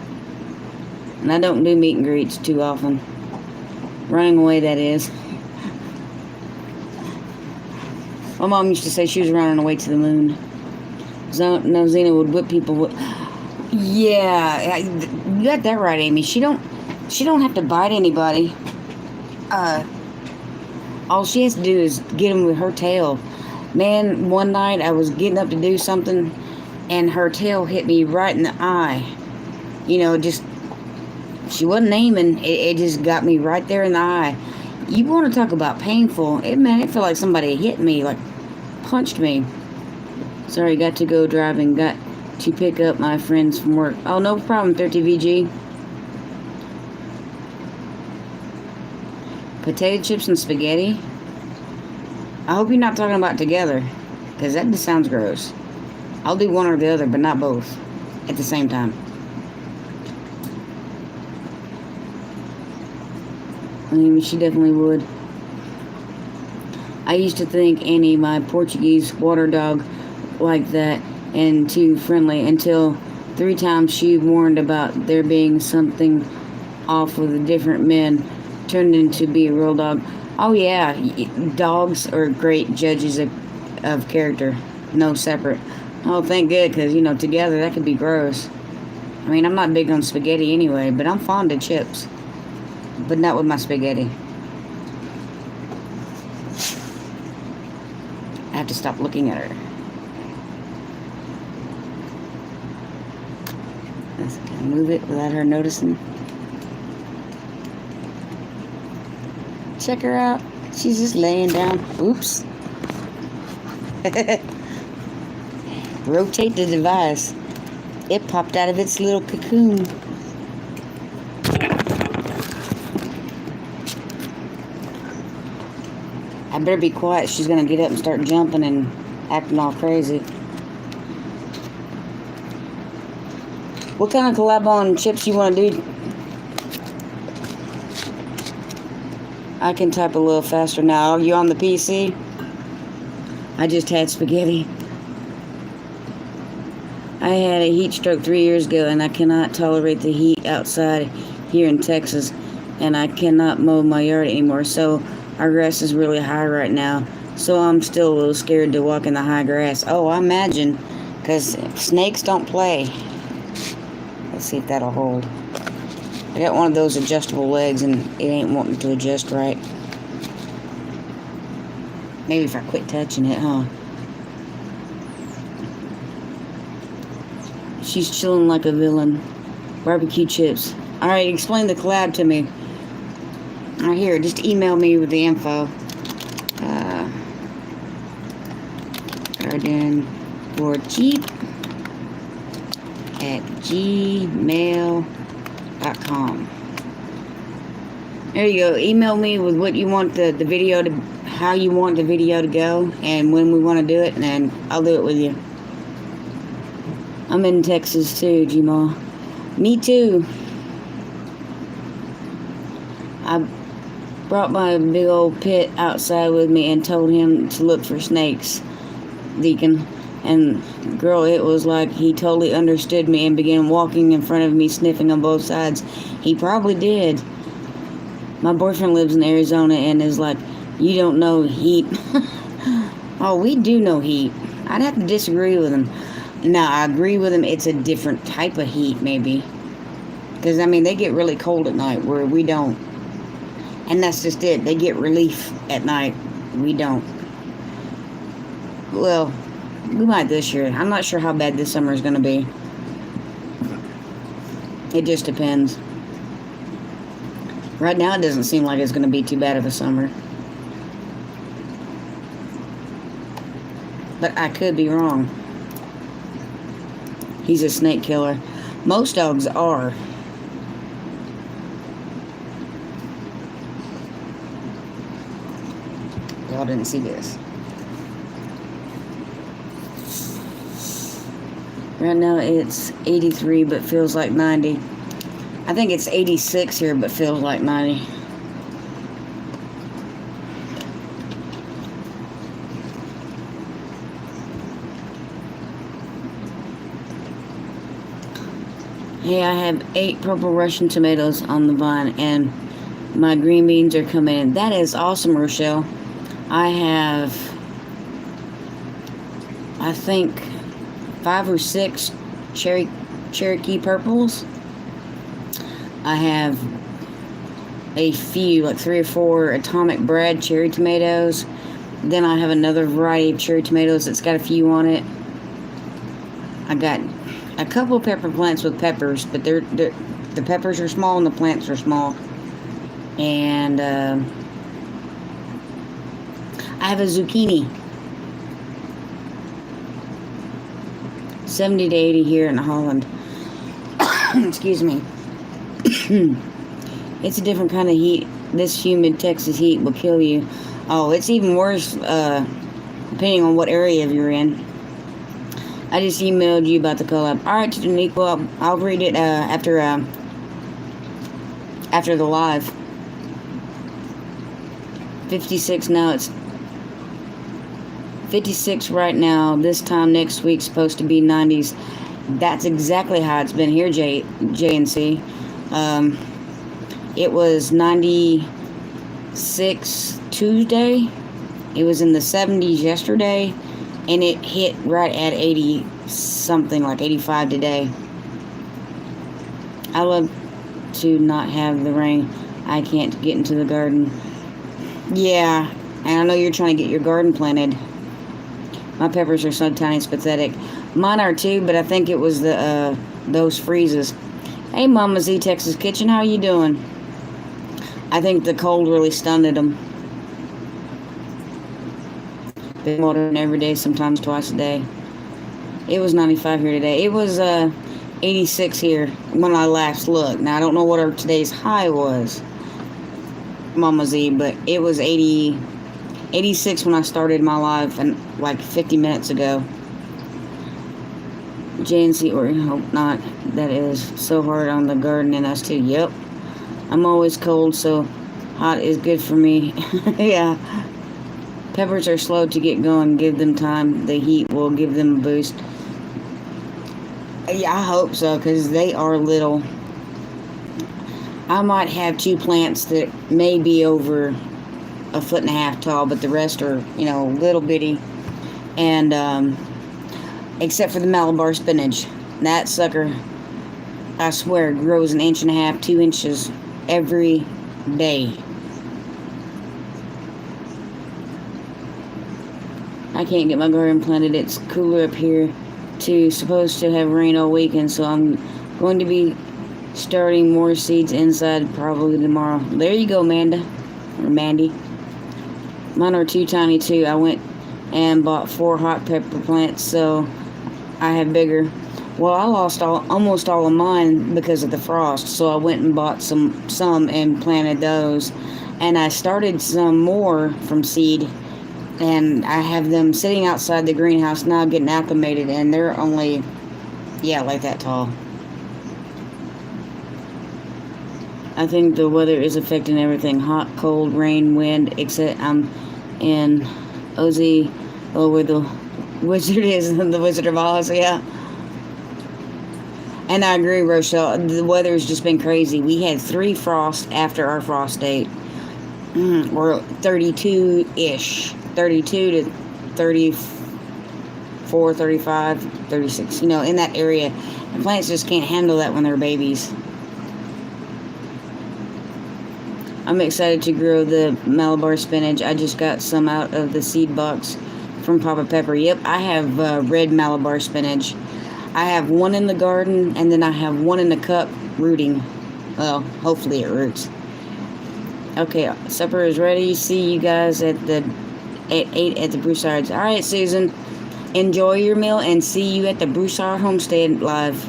And I don't do meet and greets too often. Running away, that is. My mom used to say she was running away to the moon. No, Xena would whip people. Yeah, you got that right, Amy. She don't have to bite anybody. All she has to do is get them with her tail. Man, one night I was getting up to do something, and her tail hit me right in the eye. You know, just, she wasn't aiming. It just got me right there in the eye. You want to talk about painful? It felt like somebody hit me, like punched me. Sorry, got to go driving. Got to pick up my friends from work. Oh, no problem, 30VG. Potato chips and spaghetti? I hope you're not talking about together, because that just sounds gross. I'll do one or the other, but not both at the same time. I mean, she definitely would. I used to think Annie, my Portuguese water dog, like that and too friendly, until 3 times she warned about there being something off with the different men, turned into be a real dog. Oh yeah, dogs are great judges of character. No separate. Oh, thank good, because, you know, together that could be gross. I mean, I'm not big on spaghetti anyway, but I'm fond of chips. But not with my spaghetti. I have to stop looking at her. Let's move it without her noticing. Check her out. She's just laying down. Oops. Rotate the device. It popped out of its little cocoon. I better be quiet. She's going to get up and start jumping and acting all crazy. What kind of collab on chips you want to do? I can type a little faster now. Are you on the PC? I just had spaghetti. I had a heat stroke 3 years ago, and I cannot tolerate the heat outside here in Texas, and I cannot mow my yard anymore, so our grass is really high right now, so I'm still a little scared to walk in the high grass. Oh, I imagine, because snakes don't play. Let's see if that'll hold. I got one of those adjustable legs, and it ain't wanting to adjust right. Maybe if I quit touching it, huh? She's chilling like a villain. Barbecue chips. Alright, explain the collab to me. Alright, here, just email me with the info. Garden for cheap at gmail.com. There you go. Email me with what you want the video to, how you want the video to go, and when we want to do it, and then I'll do it with you. I'm in Texas too, G-Ma. Me too. I brought my big old pit outside with me and told him to look for snakes, Deacon. And girl, it was like he totally understood me and began walking in front of me, sniffing on both sides. He probably did. My boyfriend lives in Arizona and is like, you don't know heat. Oh, we do know heat. I'd have to disagree with him. Now, I agree with him. It's a different type of heat, maybe. Because, I mean, they get really cold at night where we don't. And that's just it. They get relief at night. We don't. Well, we might this year. I'm not sure how bad this summer is going to be. It just depends. Right now, it doesn't seem like it's going to be too bad of a summer. But I could be wrong. He's a snake killer. Most dogs are. Y'all didn't see this. Right now it's 83 but feels like 90. I think it's 86 here but feels like 90. Hey, I have 8 purple Russian tomatoes on the vine, and my green beans are coming in. That is awesome, Rochelle. I have, I think, 5 or 6 Cherokee purples. I have a few, like 3 or 4 Atomic Brad cherry tomatoes. Then I have another variety of cherry tomatoes that's got a few on it. I got a couple pepper plants with peppers, but the peppers are small and the plants are small. And I have a zucchini. 70 to 80 here in Holland. Excuse me. It's a different kind of heat. This humid Texas heat will kill you. Oh, it's even worse depending on what area you're in. I just emailed you about the collab. Alright, Nico, I'll read it after the live. 56 now. It's 56 right now. This time next week's supposed to be 90s. That's exactly how it's been here, JNC. It was 96 Tuesday. It was in the 70s yesterday. And it hit right at 80 something, like 85 today. I love to not have the rain. I can't get into the garden. Yeah, and I know you're trying to get your garden planted. My peppers are so tiny, it's pathetic. Mine are too, but I think it was the those freezes. Hey, Mama Z, Texas Kitchen, how you doing? I think the cold really stunted them. Been watering every day, sometimes twice a day. It was 95 here today. It was 86 here when I last looked. Now, I don't know what our today's high was, Mama Z, but it was 86 when I started my live, and like 50 minutes ago. JNC, or hope not. That is so hard on the garden and us too. Yep. I'm always cold, so hot is good for me. Yeah. Peppers are slow to get going. Give them time. The heat will give them a boost. Yeah, I hope so, because they are little. I might have 2 plants that may be over 1.5 feet tall, but the rest are, little bitty. And, except for the Malabar spinach. That sucker, I swear, grows 1.5 inches, 2 inches every day. I can't get my garden planted. It's cooler up here too. Supposed to have rain all weekend, so I'm going to be starting more seeds inside probably tomorrow. There you go, Amanda. Or Mandy. Mine are too tiny too. I went and bought 4 hot pepper plants, so I have bigger. Well, I lost almost all of mine because of the frost, so I went and bought some and planted those. And I started some more from seed, and I have them sitting outside the greenhouse now getting acclimated, and they're only, like that tall. I think the weather is affecting everything. Hot, cold, rain, wind, except I'm in OZ, where the wizard is, the Wizard of Oz, yeah. And I agree, Rochelle. The weather's just been crazy. We had 3 frosts after our frost date. We're 32-ish. 32 to 34, 35, 36. In that area. The plants just can't handle that when they're babies. I'm excited to grow the Malabar spinach. I just got some out of the seed box from Papa Pepper. Yep, I have red Malabar spinach. I have 1 in the garden, and then I have 1 in the cup rooting. Well, hopefully it roots. Okay, supper is ready. See you guys at 8 at the Broussards. All right, Susan. Enjoy your meal, and see you at the Broussard Homestead live.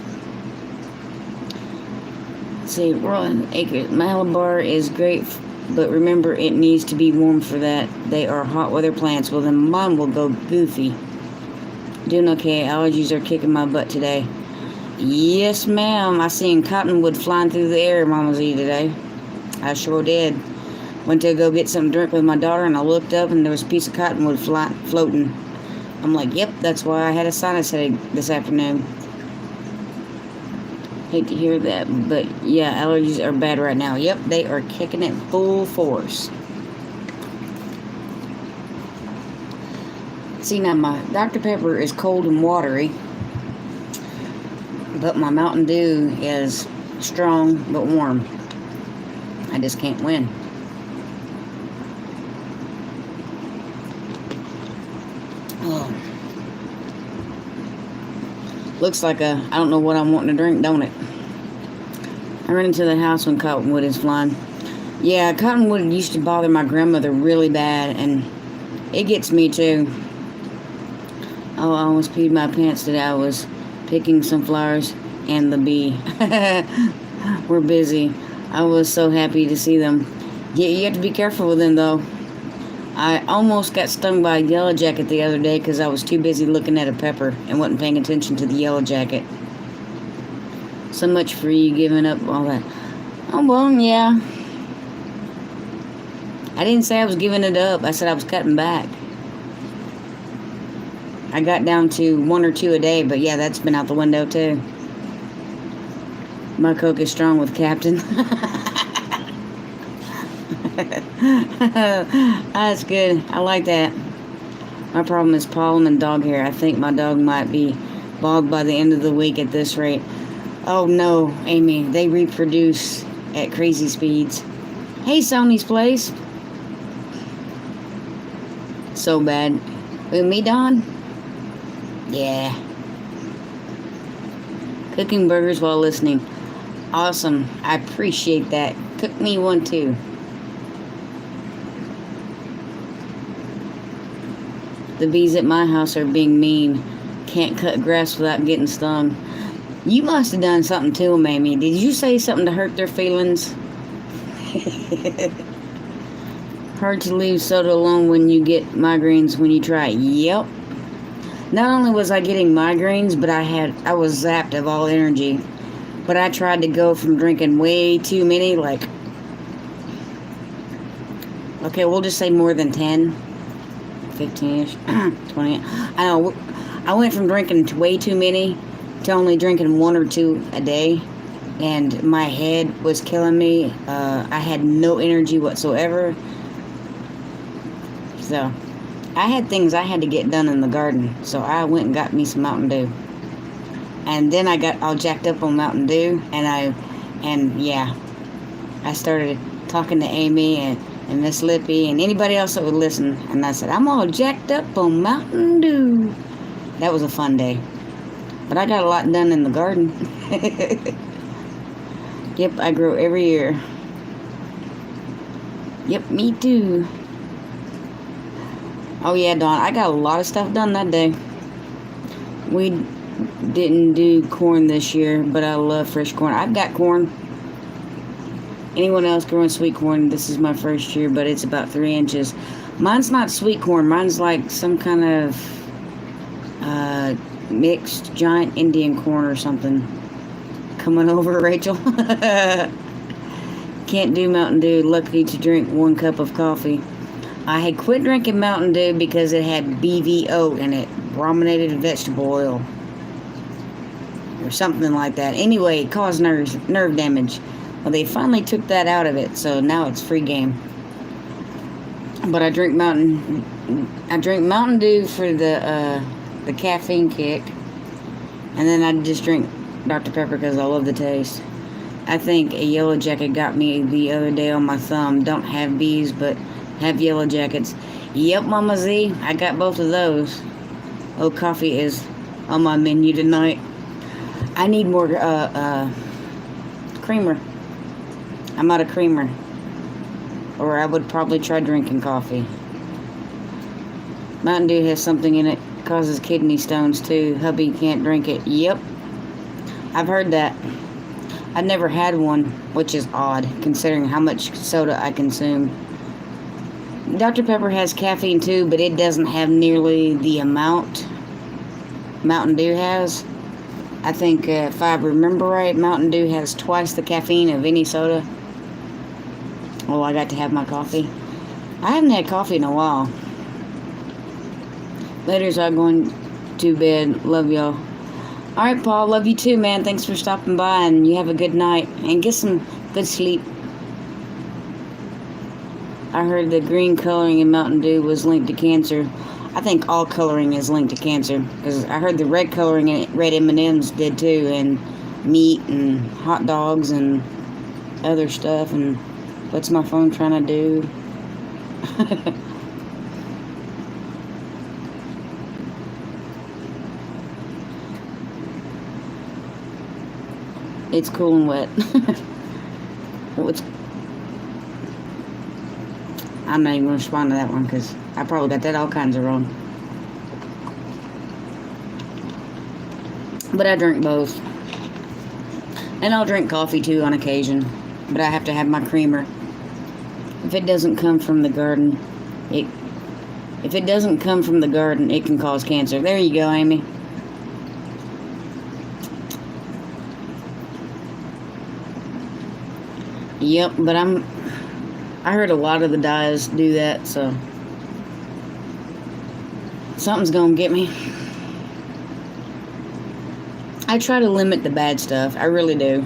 See, rolling acres. Malabar is great, but remember, it needs to be warm for that. They are hot weather plants. Well, then mine will go goofy. Doing okay. Allergies are kicking my butt today. Yes, ma'am. I seen cottonwood flying through the air, Mama Z, today. I sure did. Went to go get something to drink with my daughter, and I looked up, and there was a piece of cottonwood floating. I'm like, yep, that's why I had a sinus headache this afternoon. Hate to hear that, but yeah, allergies are bad right now. Yep, they are kicking it full force. See, now my Dr. Pepper is cold and watery, but my Mountain Dew is strong but warm. I just can't win. Oh. Looks like I don't know what I'm wanting to drink, don't it? I run into the house when cottonwood is flying. Yeah, cottonwood used to bother my grandmother really bad, and it gets me too. Oh, I almost peed my pants today. I was picking some flowers and the bee. We're busy. I was so happy to see them. Yeah, you have to be careful with them, though. I almost got stung by a yellow jacket the other day because I was too busy looking at a pepper and wasn't paying attention to the yellow jacket. So much for you giving up all that. Oh, well, yeah. I didn't say I was giving it up. I said I was cutting back. I got down to 1 or 2 a day, but yeah, that's been out the window too. My Coke is strong with Captain. That's good. I like that. My problem is pollen and dog hair. I think my dog might be bald by the end of the week at this rate. Oh no, Amy, they reproduce at crazy speeds. Hey, Sony's Place. So bad. With me, Don? Yeah. Cooking burgers while listening. Awesome. I appreciate that. Cook me one too. The bees at my house are being mean. Can't cut grass without getting stung. You must have done something to them, Amy. Did you say something to hurt their feelings? Hard to leave soda alone when you get migraines when you try it. Yep. Not only was I getting migraines, but I was zapped of all energy. But I tried to go from drinking way too many, like, okay, we'll just say more than 10, 15-ish, 20. I know, I went from drinking way too many to only drinking 1 or 2 a day. And my head was killing me. I had no energy whatsoever. So, I had things I had to get done in the garden. So, I went and got me some Mountain Dew. And then I got all jacked up on Mountain Dew. And yeah, I started talking to Amy and Miss Lippy and anybody else that would listen. And I said, I'm all jacked up on Mountain Dew. That was a fun day. But I got a lot done in the garden. Yep, I grow every year. Yep, me too. Oh yeah, Dawn, I got a lot of stuff done that day. We didn't do corn this year, but I love fresh corn. I've got corn. Anyone else growing sweet corn? This is my first year, but it's about 3 inches. Mine's not sweet corn. Mine's like some kind of mixed giant Indian corn or something. Coming over, Rachel. Can't do Mountain Dew. Lucky to drink 1 cup of coffee. I had quit drinking Mountain Dew because it had BVO in it, brominated vegetable oil, or something like that. Anyway, it caused nerve damage. Well, they finally took that out of it, so now it's free game. But I drink Mountain Dew for the caffeine kick, and then I just drink Dr. Pepper because I love the taste. I think a yellow jacket got me the other day on my thumb. Don't have bees, but have yellow jackets. Yep, Mama Z, I got both of those. Oh, coffee is on my menu tonight. I need more creamer. I'm out of creamer. Or I would probably try drinking coffee. Mountain Dew has something in it. Causes kidney stones too. Hubby can't drink it. Yep. I've heard that. I've never had one, which is odd, considering how much soda I consume. Dr. Pepper has caffeine too, but it doesn't have nearly the amount Mountain Dew has. I think, if I remember right, Mountain Dew has twice the caffeine of any soda. Oh, I got to have my coffee. I haven't had coffee in a while. Later's, I'm going to bed. Love y'all. Alright, Paul. Love you too, man. Thanks for stopping by, and you have a good night. And get some good sleep. I heard the green coloring in Mountain Dew was linked to cancer. I think all coloring is linked to cancer. Because I heard the red coloring in red M&Ms did too. And meat and hot dogs and other stuff. And what's my phone trying to do? It's cool and wet. I'm not even going to respond to that one because I probably got that all kinds of wrong. But I drink both. And I'll drink coffee too on occasion. But I have to have my creamer. If it doesn't come from the garden, it can cause cancer. There you go, Amy. Yep, but I heard a lot of the dyes do that, so something's gonna get me. I try to limit the bad stuff, I really do.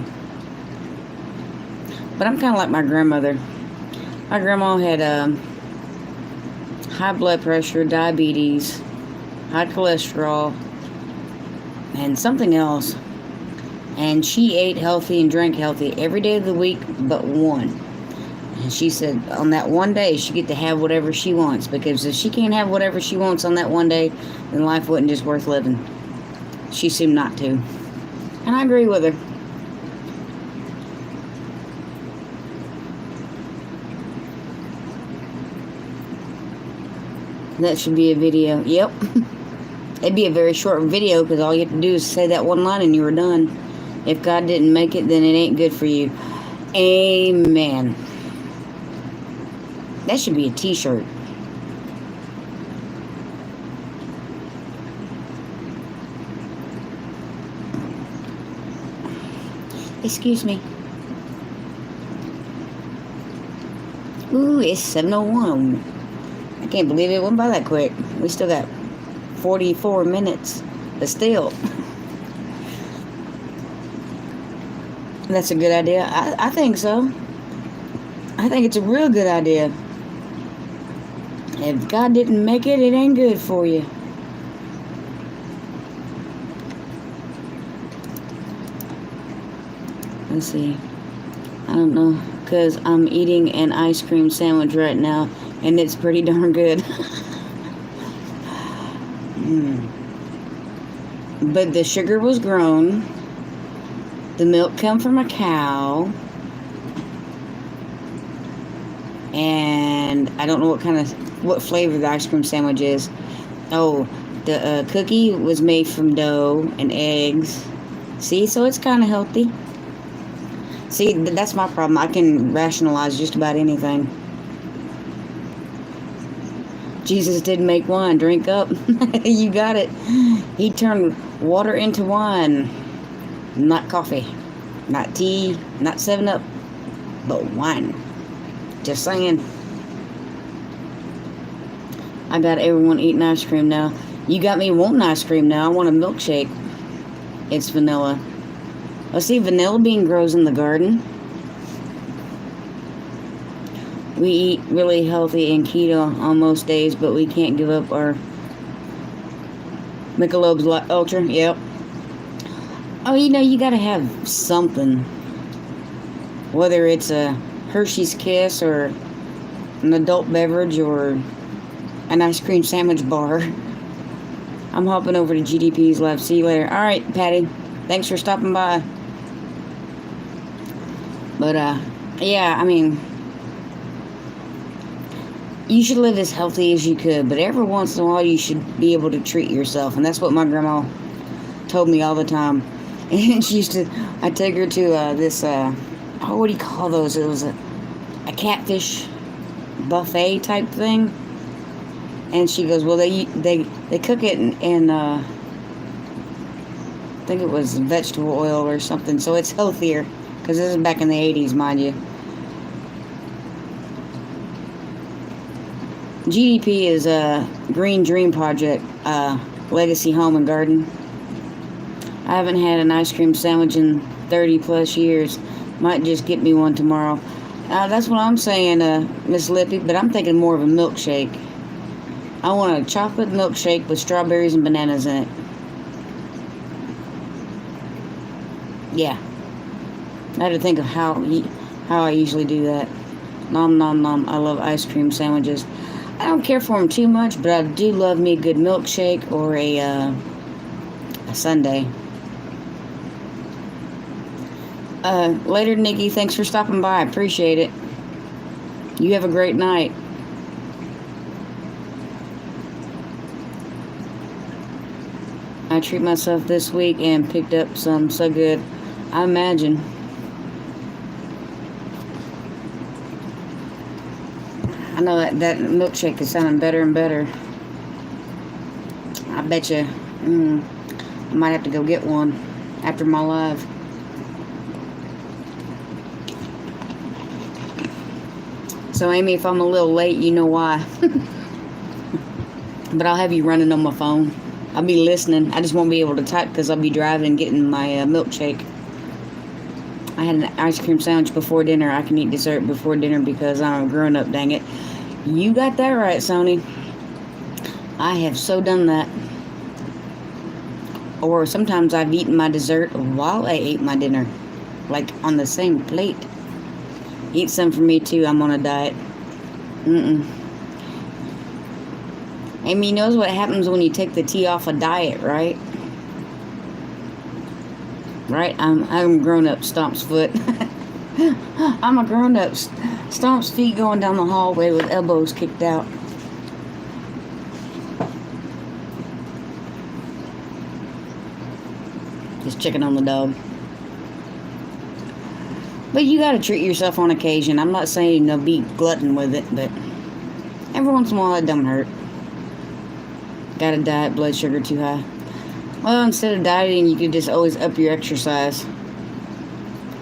But I'm kind of like my grandmother. My grandma had high blood pressure, diabetes, high cholesterol, and something else. And she ate healthy and drank healthy every day of the week but one. And she said on that one day she get to have whatever she wants, because if she can't have whatever she wants on that one day, then life wasn't just worth living. She seemed not to. And I agree with her. That should be a video. Yep. It'd be a very short video because all you have to do is say that one line and you were done. If God didn't make it, then it ain't good for you. Amen. That should be a t-shirt. Excuse me. Ooh, it's 7:01. I can't believe it went by that quick. We still got 44 minutes. But still. That's a good idea. I think so. I think it's a real good idea. If God didn't make it, it ain't good for you. Let's see. I don't know, because I'm eating an ice cream sandwich right now, and it's pretty darn good. But the sugar was grown. The milk come from a cow. And I don't know what flavor the ice cream sandwich is. Oh, the cookie was made from dough and eggs. See, so it's kind of healthy. See, that's my problem. I can rationalize just about anything. Jesus didn't make wine. Drink up. You got it. He turned water into wine. Not coffee. Not tea. Not 7-Up. But wine. Just saying. I got everyone eating ice cream now. You got me wanting ice cream now. I want a milkshake. It's vanilla. Let's see, vanilla bean grows in the garden. We eat really healthy and keto on most days, but we can't give up our Michelob's Ultra. Yep. Oh, you gotta have something. Whether it's a Hershey's Kiss or an adult beverage or an ice cream sandwich bar. I'm hopping over to GDP's lab. See you later. Alright, Patty. Thanks for stopping by. But, yeah, I mean, you should live as healthy as you could, but every once in a while you should be able to treat yourself. And that's what my grandma told me all the time. And she used to, I take her to this, what do you call those? It was a catfish buffet type thing. And she goes, well, they cook it in I think it was vegetable oil or something, so it's healthier. Because this is back in the 80s, mind you. GDP is a Green Dream Project, Legacy Home and Garden. I haven't had an ice cream sandwich in 30 plus years. Might just get me one tomorrow. That's what I'm saying, Miss Lippy, but I'm thinking more of a milkshake. I want a chocolate milkshake with strawberries and bananas in it. Yeah. I had to think of how I usually do that. Nom nom nom. I love ice cream sandwiches. I don't care for them too much, but I do love me a good milkshake or a sundae. Later, Nikki. Thanks for stopping by. I appreciate it. You have a great night. I treat myself this week and picked up some So Good. I imagine. I know that milkshake is sounding better and better. I bet you I might have to go get one after my live. So, Amy, if I'm a little late, you know why. But I'll have you running on my phone. I'll be listening. I just won't be able to type because I'll be driving and getting my milkshake. I had an ice cream sandwich before dinner. I can eat dessert before dinner because I'm a grown-up, dang it. You got that right, Sony. I have so done that. Or sometimes I've eaten my dessert while I ate my dinner. Like on the same plate. Eat some for me too. I'm on a diet. Amy knows what happens when you take the tea off a diet, right? Right? I'm grown up, Stomp's foot. I'm a grown up, Stomp's feet going down the hallway with elbows kicked out. Just checking on the dog. But you gotta treat yourself on occasion. I'm not saying be glutton with it, but every once in a while it don't hurt. Got a diet, blood sugar too high. Well, instead of dieting, you could just always up your exercise.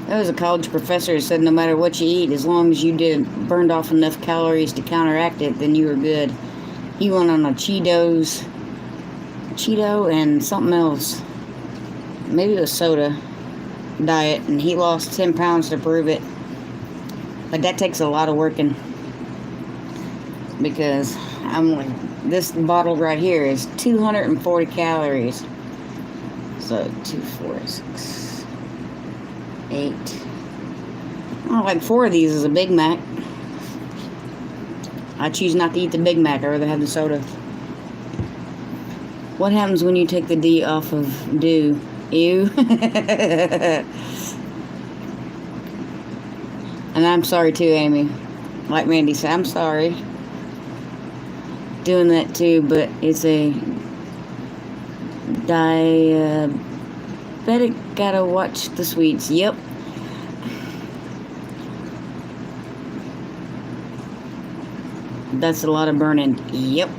There was a college professor who said no matter what you eat, as long as you burned off enough calories to counteract it, then you were good. He went on a Cheeto and something else. Maybe it was soda diet, and he lost 10 pounds to prove it. But that takes a lot of working, because this bottle right here is 240 calories. So 2, 4, 6, 8. Like 4 of these is a Big Mac. I choose not to eat the Big Mac. I'd rather have the soda. What happens when you take the D off of do? Ew. And I'm sorry too, Amy. Like Randy said, I'm sorry. Doing that too, but it's a diabetic. Gotta watch the sweets. Yep. That's a lot of burning. Yep.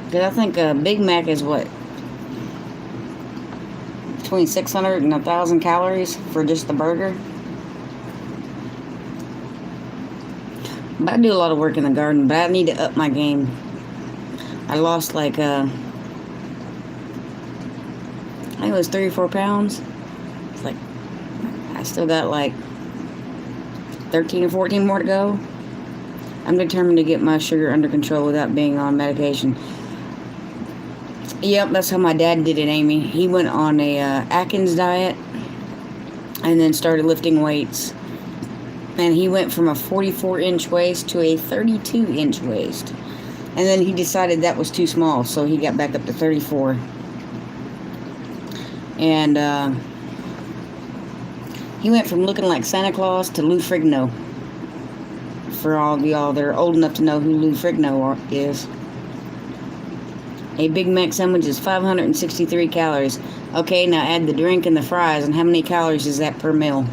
Because I think a Big Mac is what? Between 600 and 1,000 calories for just the burger. But I do a lot of work in the garden, but I need to up my game. I lost like, I think it was 3 or 4 pounds. It's like, I still got like 13 or 14 more to go. I'm determined to get my sugar under control without being on medication. Yep, that's how my dad did it, Amy. He went on a Atkins diet and then started lifting weights. And he went from a 44-inch waist to a 32-inch waist. And then he decided that was too small, so he got back up to 34. And he went from looking like Santa Claus to Lou Ferrigno. For all of y'all that are old enough to know who Lou Ferrigno is. A Big Mac sandwich is 563 calories. Okay, now add the drink and the fries, and how many calories is that per meal?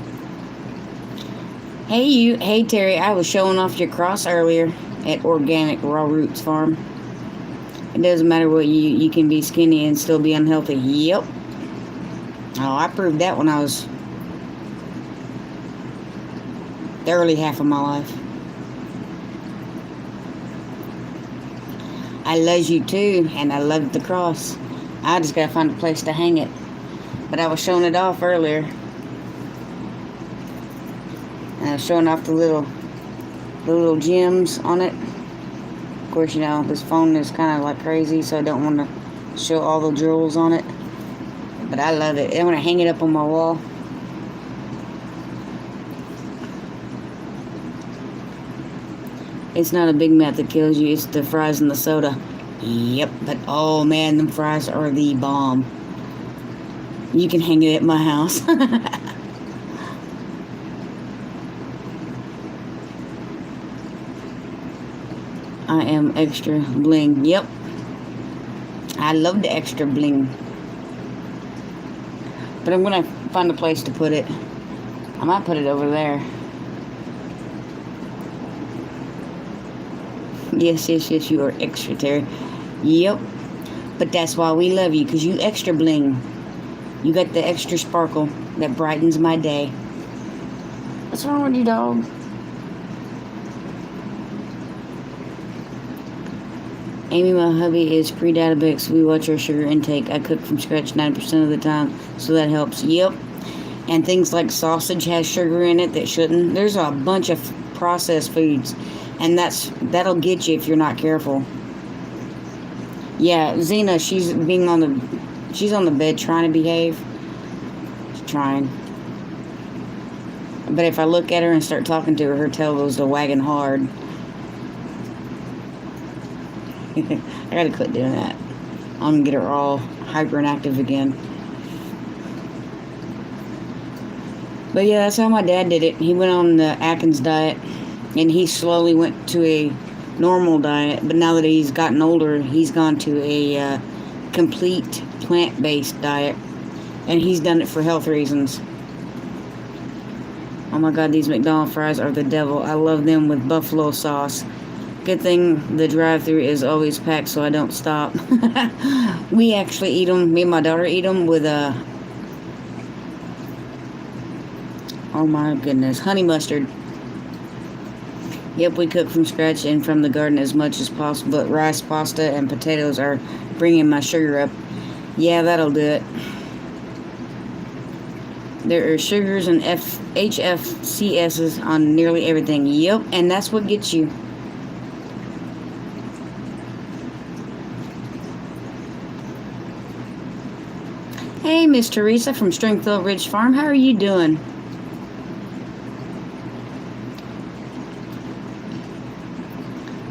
Hey Terry, I was showing off your cross earlier at Organic Raw Roots Farm. It doesn't matter what you can be skinny and still be unhealthy. Yep. Oh, I proved that when I was the early half of my life. I love you too, and I love the cross. I just gotta find a place to hang it. But I was showing it off earlier. And I was showing off the little gems on it. Of course, this phone is kind of like crazy, so I don't want to show all the jewels on it. But I love it. I want to hang it up on my wall. It's not a Big Mac that kills you, it's the fries and the soda. Yep, but oh man, them fries are the bomb. You can hang it at my house. I am extra bling. Yep. I love the extra bling. But I'm going to find a place to put it. I might put it over there. Yes, you are extra, Terry. Yep. But that's why we love you, because you extra bling. You got the extra sparkle that brightens my day. What's wrong with you, dog? Amy, my hubby is pre-diabetic, so we watch our sugar intake. I cook from scratch 90% of the time, so that helps. Yep. And things like sausage has sugar in it that shouldn't. There's a bunch of processed foods, and that'll get you if you're not careful. Yeah, Zena, she's on the bed trying to behave. She's trying. But if I look at her and start talking to her, her tail goes to wagging hard. I gotta quit doing that. I'm gonna get her all hyper and active again. But yeah, that's how my dad did it. He went on the Atkins diet, and he slowly went to a normal diet. But now that he's gotten older, he's gone to a complete plant-based diet, and he's done it for health reasons. Oh my God, these McDonald's fries are the devil. I love them with buffalo sauce. Good thing the drive-thru is always packed so I don't stop. We actually eat them, me and my daughter eat them with oh my goodness, honey mustard. Yep, we cook from scratch and from the garden as much as possible, but rice, pasta, and potatoes are bringing my sugar up. Yeah, that'll do it. There are sugars and HFCSs on nearly everything. Yep, and that's what gets you. Hey, Miss Teresa from Stringfield Ridge Farm. How are you doing?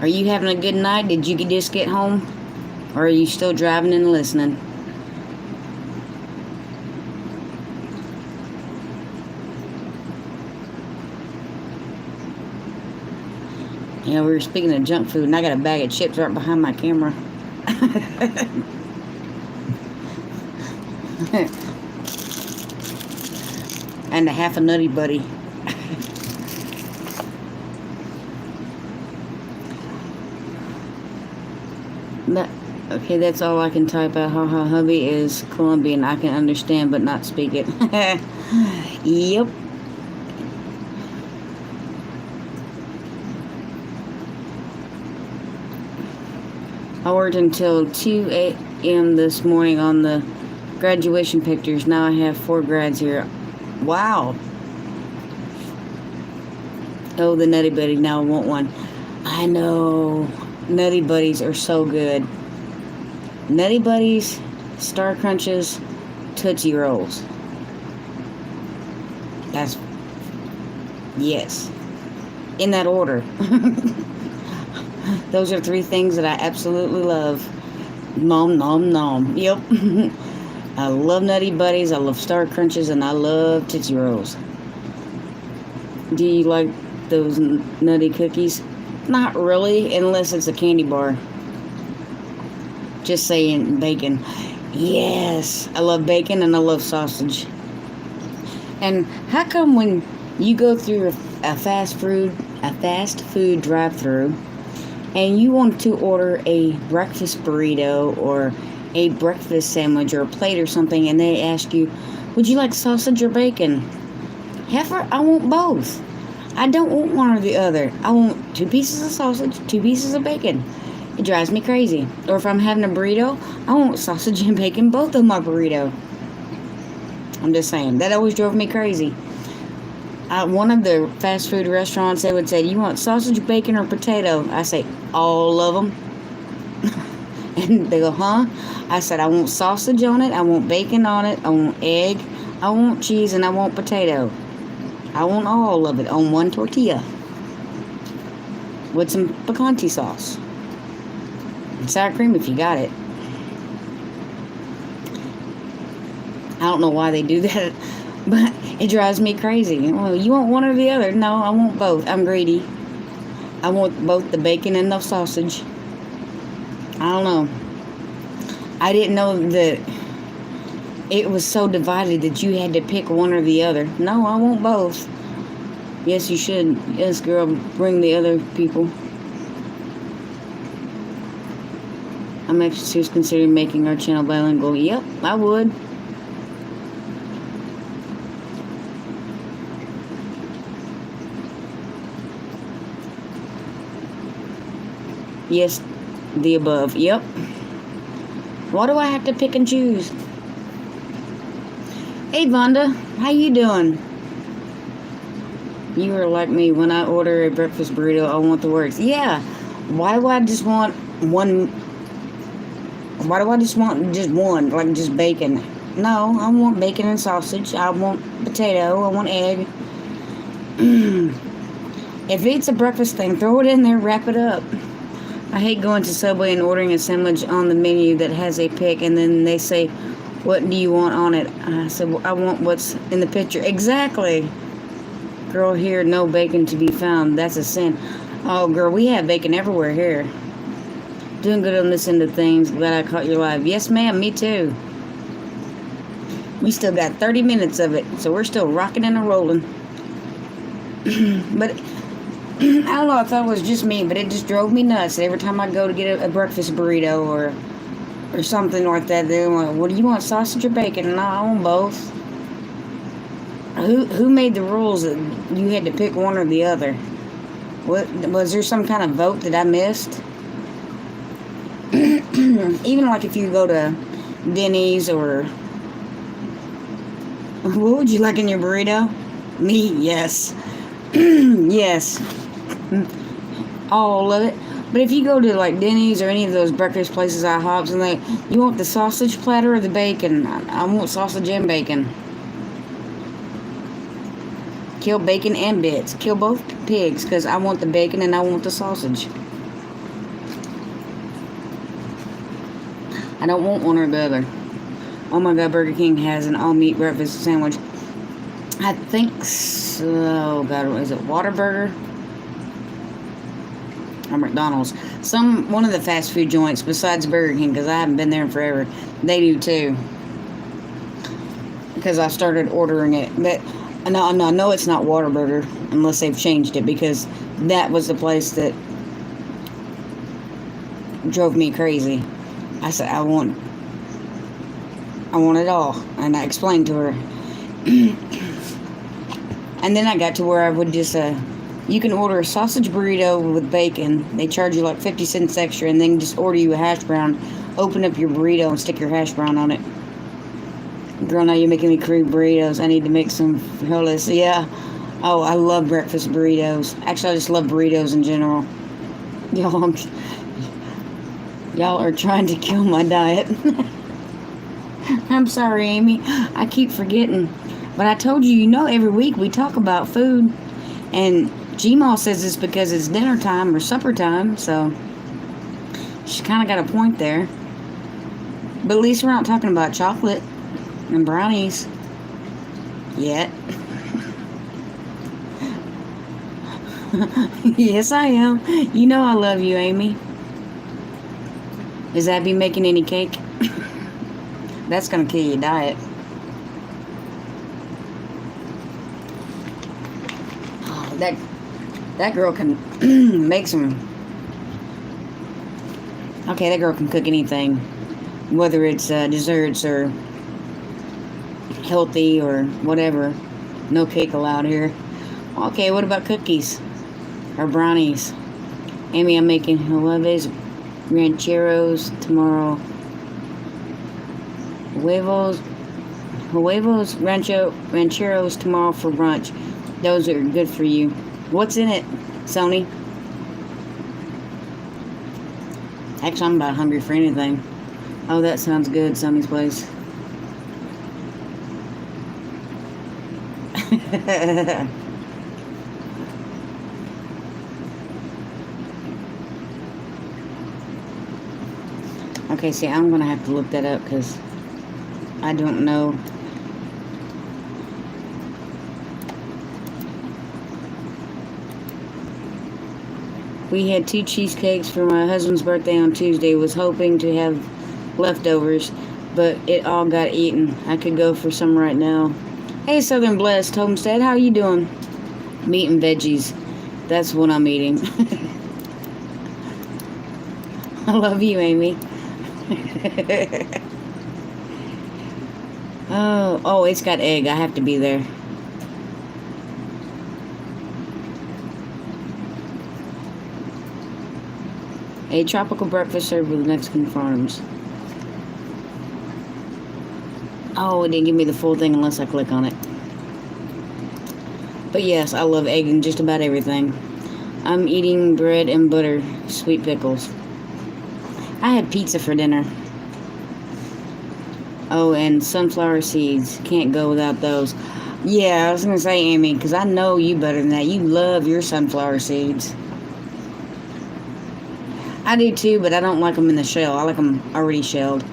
Are you having a good night? Did you just get home? Or are you still driving and listening? Yeah, we were speaking of junk food, and I got a bag of chips right behind my camera. And a half a Nutty Buddy. Okay, that's all I can type out. Haha, hubby is Colombian. I can understand but not speak it. Yep. I worked until 2 a.m. this morning on the graduation pictures. Now I have 4 grads here. Wow. Oh, the Nutty Buddy. Now I want one. I know. Nutty Buddies are so good. Nutty Buddies, Star Crunches, Tootsie Rolls. That's... yes. In that order. Those are 3 things that I absolutely love. Nom, nom, nom. Yep. I love Nutty Buddies, I love Star Crunches, and I love Tootsie Rolls. Do you like those nutty cookies? Not really, unless it's a candy bar. Just saying, bacon. Yes, I love bacon and I love sausage. And how come when you go through a fast food drive-thru and you want to order a breakfast burrito or a breakfast sandwich or a plate or something, and they ask you, would you like sausage or bacon? Heifer, I want both. I don't want one or the other. I want 2 pieces of sausage, 2 pieces of bacon. It drives me crazy. Or if I'm having a burrito, I want sausage and bacon both of my burrito. I'm just saying, that always drove me crazy. One of the fast food restaurants, they would say, you want sausage, bacon, or potato? I say, all of them. And they go, huh? I said, I want sausage on it, I want bacon on it, I want egg, I want cheese, and I want potato. I want all of it on one tortilla. With some picante sauce. And sour cream if you got it. I don't know why they do that, but it drives me crazy. Well, you want one or the other? No, I want both. I'm greedy. I want both the bacon and the sausage. I don't know. I didn't know that it was so divided that you had to pick one or the other. No, I want both. Yes, you should. Yes, girl, bring the other people. I'm actually seriously considering making our channel bilingual. Yep, I would. Yes, the above. Yep. Why do I have to pick and choose? Hey, Vonda. How you doing? You are like me. When I order a breakfast burrito, I want the works. Yeah. Why do I just want one? Why do I just want just one? Like just bacon? No, I want bacon and sausage. I want potato. I want egg. If it's a breakfast thing, throw it in there. Wrap it up. I hate going to Subway and ordering a sandwich on the menu that has a pic, and then they say, what do you want on it? I said, well, I want what's in the picture. Exactly. Girl, here, no bacon to be found. That's a sin. Oh, girl, we have bacon everywhere here. Doing good on this end of things. Glad I caught you live. Yes, ma'am, me too. We still got 30 minutes of it, so we're still rocking and rolling. But I don't know, I thought it was just me, but it just drove me nuts. Every time I go to get a breakfast burrito or something like that, they're like, what do you want, sausage or bacon? And I want both. Who made the rules that you had to pick one or the other? What, was there some kind of vote that I missed? Even like if you go to Denny's or... What would you like in your burrito? Meat, yes. Yes. All of it. But if you go to like Denny's or any of those breakfast places, IHOPs, and you want the sausage platter or the bacon? I want sausage and bacon. Kill bacon and bits. Kill both pigs, because I want the bacon and I want the sausage. I don't want one or the other. Oh my God, Burger King has an all-meat breakfast sandwich. I think so. Oh God, is it Whataburger? Or McDonald's? One of the fast food joints besides Burger King, because I haven't been there in forever. They do too. Because I started ordering it. But no, it's not Whataburger, unless they've changed it, because that was the place that drove me crazy. I said, I want it all. And I explained to her. And then I got to where I would just, you can order a sausage burrito with bacon. They charge you like 50 cents extra, and then just order you a hash brown. Open up your burrito and stick your hash brown on it. Girl, now you're making me crave burritos. I need to make some frijoles. Yeah. Oh, I love breakfast burritos. Actually, I just love burritos in general. Y'all are trying to kill my diet. I'm sorry, Amy. I keep forgetting. But I told you, every week we talk about food. And Gmail says it's because it's dinner time or supper time. So she kind of got a point there. But at least we're not talking about chocolate and brownies yet. Yes, I am. I love you, Amy. Is that be making any cake? That's gonna kill your diet. Oh, that girl can make some. Okay, that girl can cook anything, whether it's desserts or healthy or whatever. No cake allowed here. Okay, what about cookies or brownies? Amy, I'm making jalebe's rancheros tomorrow. Huevos rancheros tomorrow for brunch. Those are good for you. What's in it, Sony? Actually, I'm about hungry for anything. Oh, that sounds good, Sony's place. Okay, see, I'm going to have to look that up because I don't know. We had 2 cheesecakes for my husband's birthday on Tuesday. Was hoping to have leftovers, but it all got eaten. I could go for some right now. Hey, Southern Blessed Homestead, how you doing? Meat and veggies. That's what I'm eating. I love you, Amy. Oh, it's got egg. I have to be there. A tropical breakfast served with Mexican farms. Oh, it didn't give me the full thing unless I click on it. But yes, I love egg in just about everything. I'm eating bread and butter, sweet pickles. I had pizza for dinner. Oh, and sunflower seeds. Can't go without those. Yeah, I was going to say, Amy, because I know you better than that. You love your sunflower seeds. I do too, but I don't like them in the shell. I like them already shelled.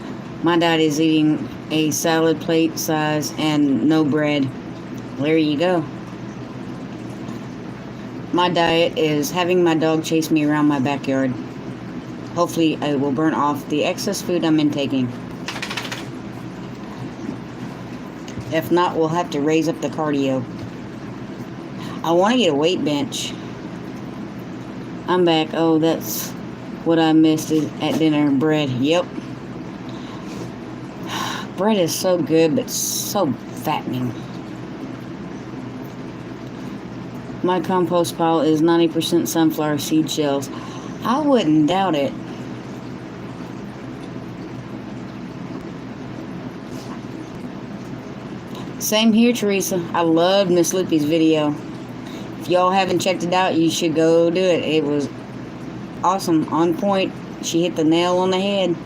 My dad is eating a salad plate size and no bread. There you go. My diet is having my dog chase me around my backyard. Hopefully, I will burn off the excess food I'm intaking. If not, we'll have to raise up the cardio. I want to get a weight bench. I'm back. Oh, that's what I missed at dinner. Bread. Yep. Bread is so good, but so fattening. My compost pile is 90% sunflower seed shells. I wouldn't doubt it. Same here, Teresa. I loved Miss Lippy's video. If y'all haven't checked it out, you should go do it. It was awesome. On point. She hit the nail on the head.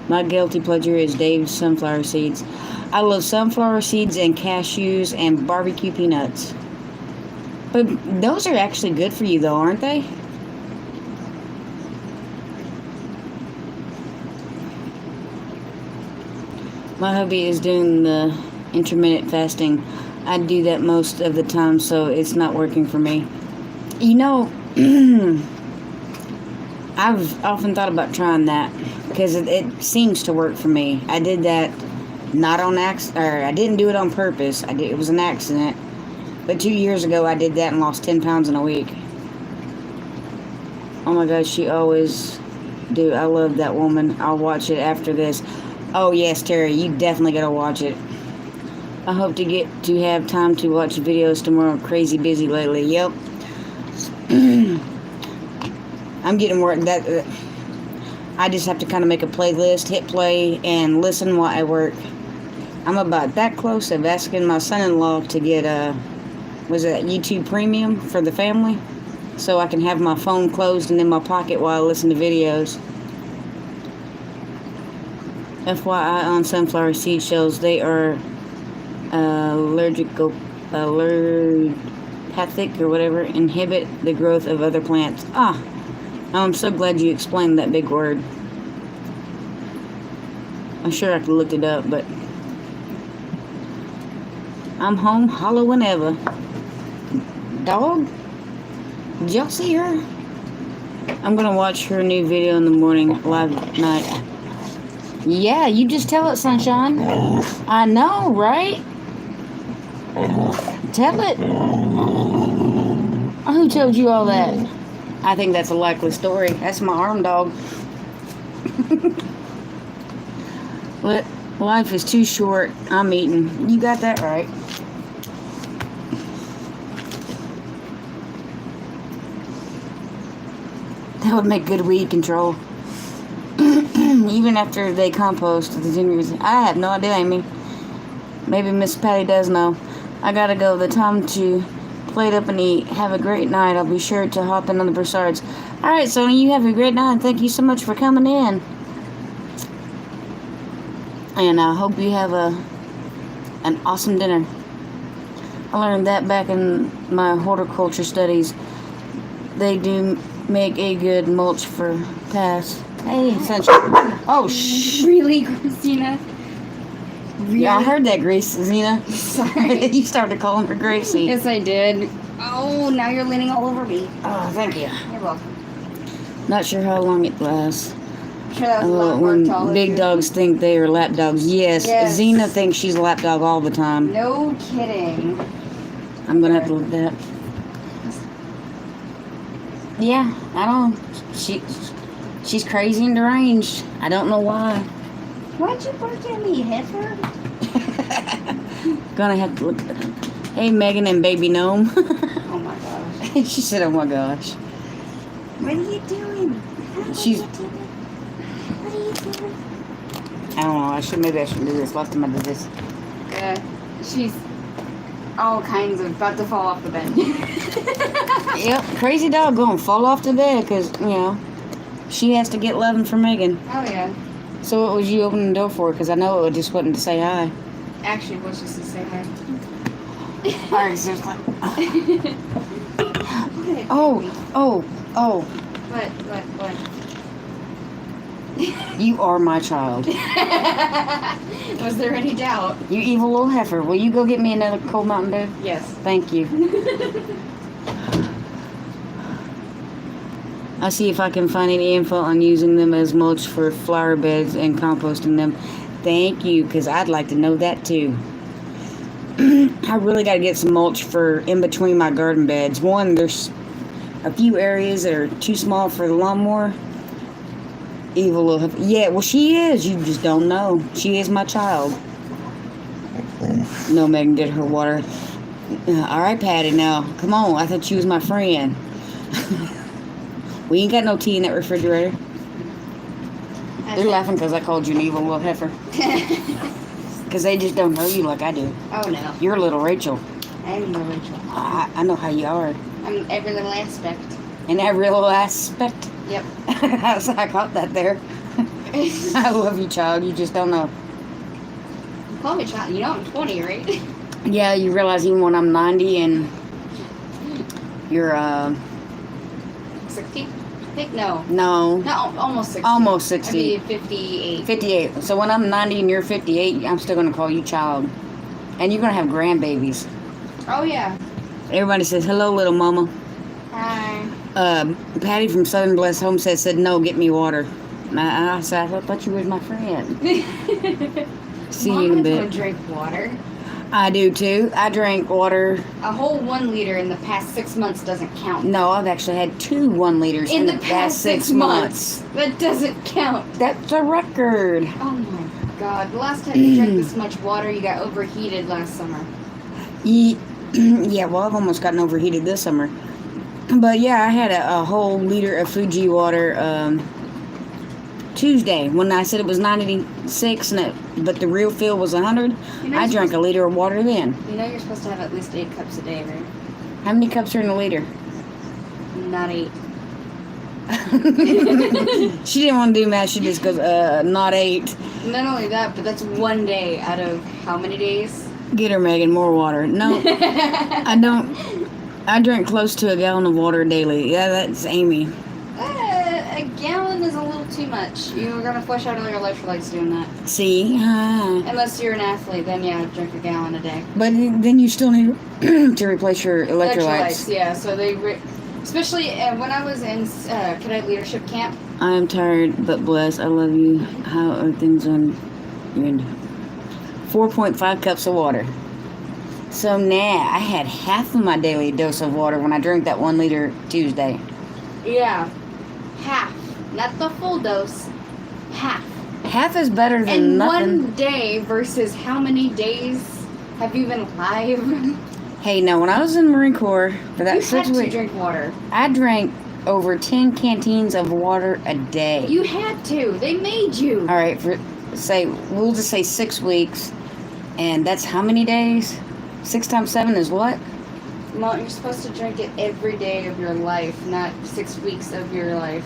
My guilty pleasure is Dave's sunflower seeds. I love sunflower seeds and cashews and barbecue peanuts. But those are actually good for you, though, aren't they? My hubby is doing the intermittent fasting. I do that most of the time, so it's not working for me. You know, I've often thought about trying that because it seems to work for me. I did that not on accident, or I didn't do it on purpose. It was an accident. But 2 years ago, I did that and lost 10 pounds in a week. Oh my God, she always do. I love that woman. I'll watch it after this. Oh yes, Terry, you definitely gotta watch it. I hope to get to have time to watch videos tomorrow. I'm crazy busy lately. Yep. I'm getting work that. I just have to kind of make a playlist, hit play, and listen while I work. I'm about that close of asking my son-in-law to get YouTube Premium for the family, so I can have my phone closed and in my pocket while I listen to videos. FYI on sunflower seed shells, they are allergopathic or whatever, inhibit the growth of other plants. I'm so glad you explained that big word. I'm sure I could look it up, but I'm home, holla whenever. Dog? Did y'all see her? I'm gonna watch her new video in the morning, live night. Yeah, you just tell it, Sunshine. I know, right? Tell it. Who told you all that? I think that's a likely story. That's my arm dog. Life is too short. I'm eating. You got that right. That would make good weed control. Even after they compost the juniors. I have no idea, Amy. Maybe Miss Patty does know. I gotta go. The time to plate up and eat. Have a great night. I'll be sure to hop in on the Broussards. Alright, Sonny, you have a great night. Thank you so much for coming in. And I hope you have an awesome dinner. I learned that back in my horticulture studies. They do make a good mulch for pass. Hey, Sunshine. Oh, shh. Really, Christina? Really? Yeah, I heard that, Zena. Sorry. You started calling her Gracie. Yes, I did. Oh, now you're leaning all over me. Oh, thank you. You're welcome. Not sure how long it lasts. I'm sure that was a lot more when tall. big dogs think they are lap dogs. Yes, Zena thinks she's a lap dog all the time. No kidding. I'm going to have to look at that. Yeah, I don't. She's crazy and deranged. I don't know why. Why'd you bark at me, heifer? Gonna have to look at it. Hey, Megan and Baby Gnome. Oh my gosh. She said, oh my gosh. What are you doing? What are you doing? I don't know. Maybe I shouldn't do this. Last time I did this. She's all kinds of about to fall off the bed. Yep, crazy dog gonna fall off the bed because, she has to get loving from Megan. Oh, yeah. So what was you opening the door for? Because I know it just wasn't to say hi. Actually, it was just to say hi. Alright, seriously. Oh. What? You are my child. Was there any doubt? You evil little heifer. Will you go get me another cold Mountain Dew? Yes. Thank you. I'll see if I can find any info on using them as mulch for flower beds and composting them. Thank you, because I'd like to know that too. I really got to get some mulch for in between my garden beds. One, there's a few areas that are too small for the lawnmower. Evil little... Yeah, well, she is. You just don't know. She is my child. No, Megan did her water. All right, Patty, now. Come on. I thought you was my friend. We ain't got no tea in that refrigerator. They're laughing because I called you an evil little heifer. Because they just don't know you like I do. Oh, no. You're little Rachel. I'm little Rachel. I know how you are. I'm every little aspect. In every little aspect. Yep. I caught that there. I love you, child. You just don't know. Call me child. You know I'm 20, right? Yeah, you realize even when I'm 90 and you're, 60? I think no. No. No, almost 60. Almost 60. I'd be 58. 58. So when I'm 90 and you're 58, I'm still going to call you child. And you're going to have grandbabies. Oh, yeah. Everybody says, hello, little mama. Hi. Patty from Southern Blessed Homestead said, no, get me water. And I said, I thought you was my friend. See you in a bit. Mom drink water. I do too. I drank water. A whole 1 liter in the past 6 months doesn't count. No, I've actually had 2 1 liters in the past 6 months. That doesn't count. That's a record. Oh my god. The last time you drank this much water, you got overheated last summer. Yeah, well, I've almost gotten overheated this summer. But yeah, I had a whole liter of Fuji water Tuesday when I said it was 96, but the real feel was 100. I drank a liter of water then. You know you're supposed to have at least 8 cups a day, right? How many cups are in a liter? Not 8. She didn't want to do math. She just goes, not 8. Not only that, but that's 1 day out of how many days? Get her, Megan, more water. No, I don't. I drink close to a gallon of water daily. Yeah, that's Amy. A gallon is a little too much. You're gonna flush out all your electrolytes doing that. See? Unless you're an athlete, then yeah, drink a gallon a day. But then you still need to replace your electrolytes. Yeah, so they... Especially when I was in cadet leadership camp. I am tired, but blessed. I love you. How are things on your end? 4.5 cups of water. So now I had half of my daily dose of water when I drank that 1 liter Tuesday. Yeah. Half. Not the full dose. Half. Half is better than and nothing. 1 day versus how many days have you been alive? Hey, no, when I was in the Marine Corps for that You had 6 to weeks, drink water. I drank over 10 canteens of water a day. You had to. They made you. All right, we'll just say 6 weeks, and that's how many days? 6 times 7 is what? Mom, you're supposed to drink it every day of your life, not 6 weeks of your life.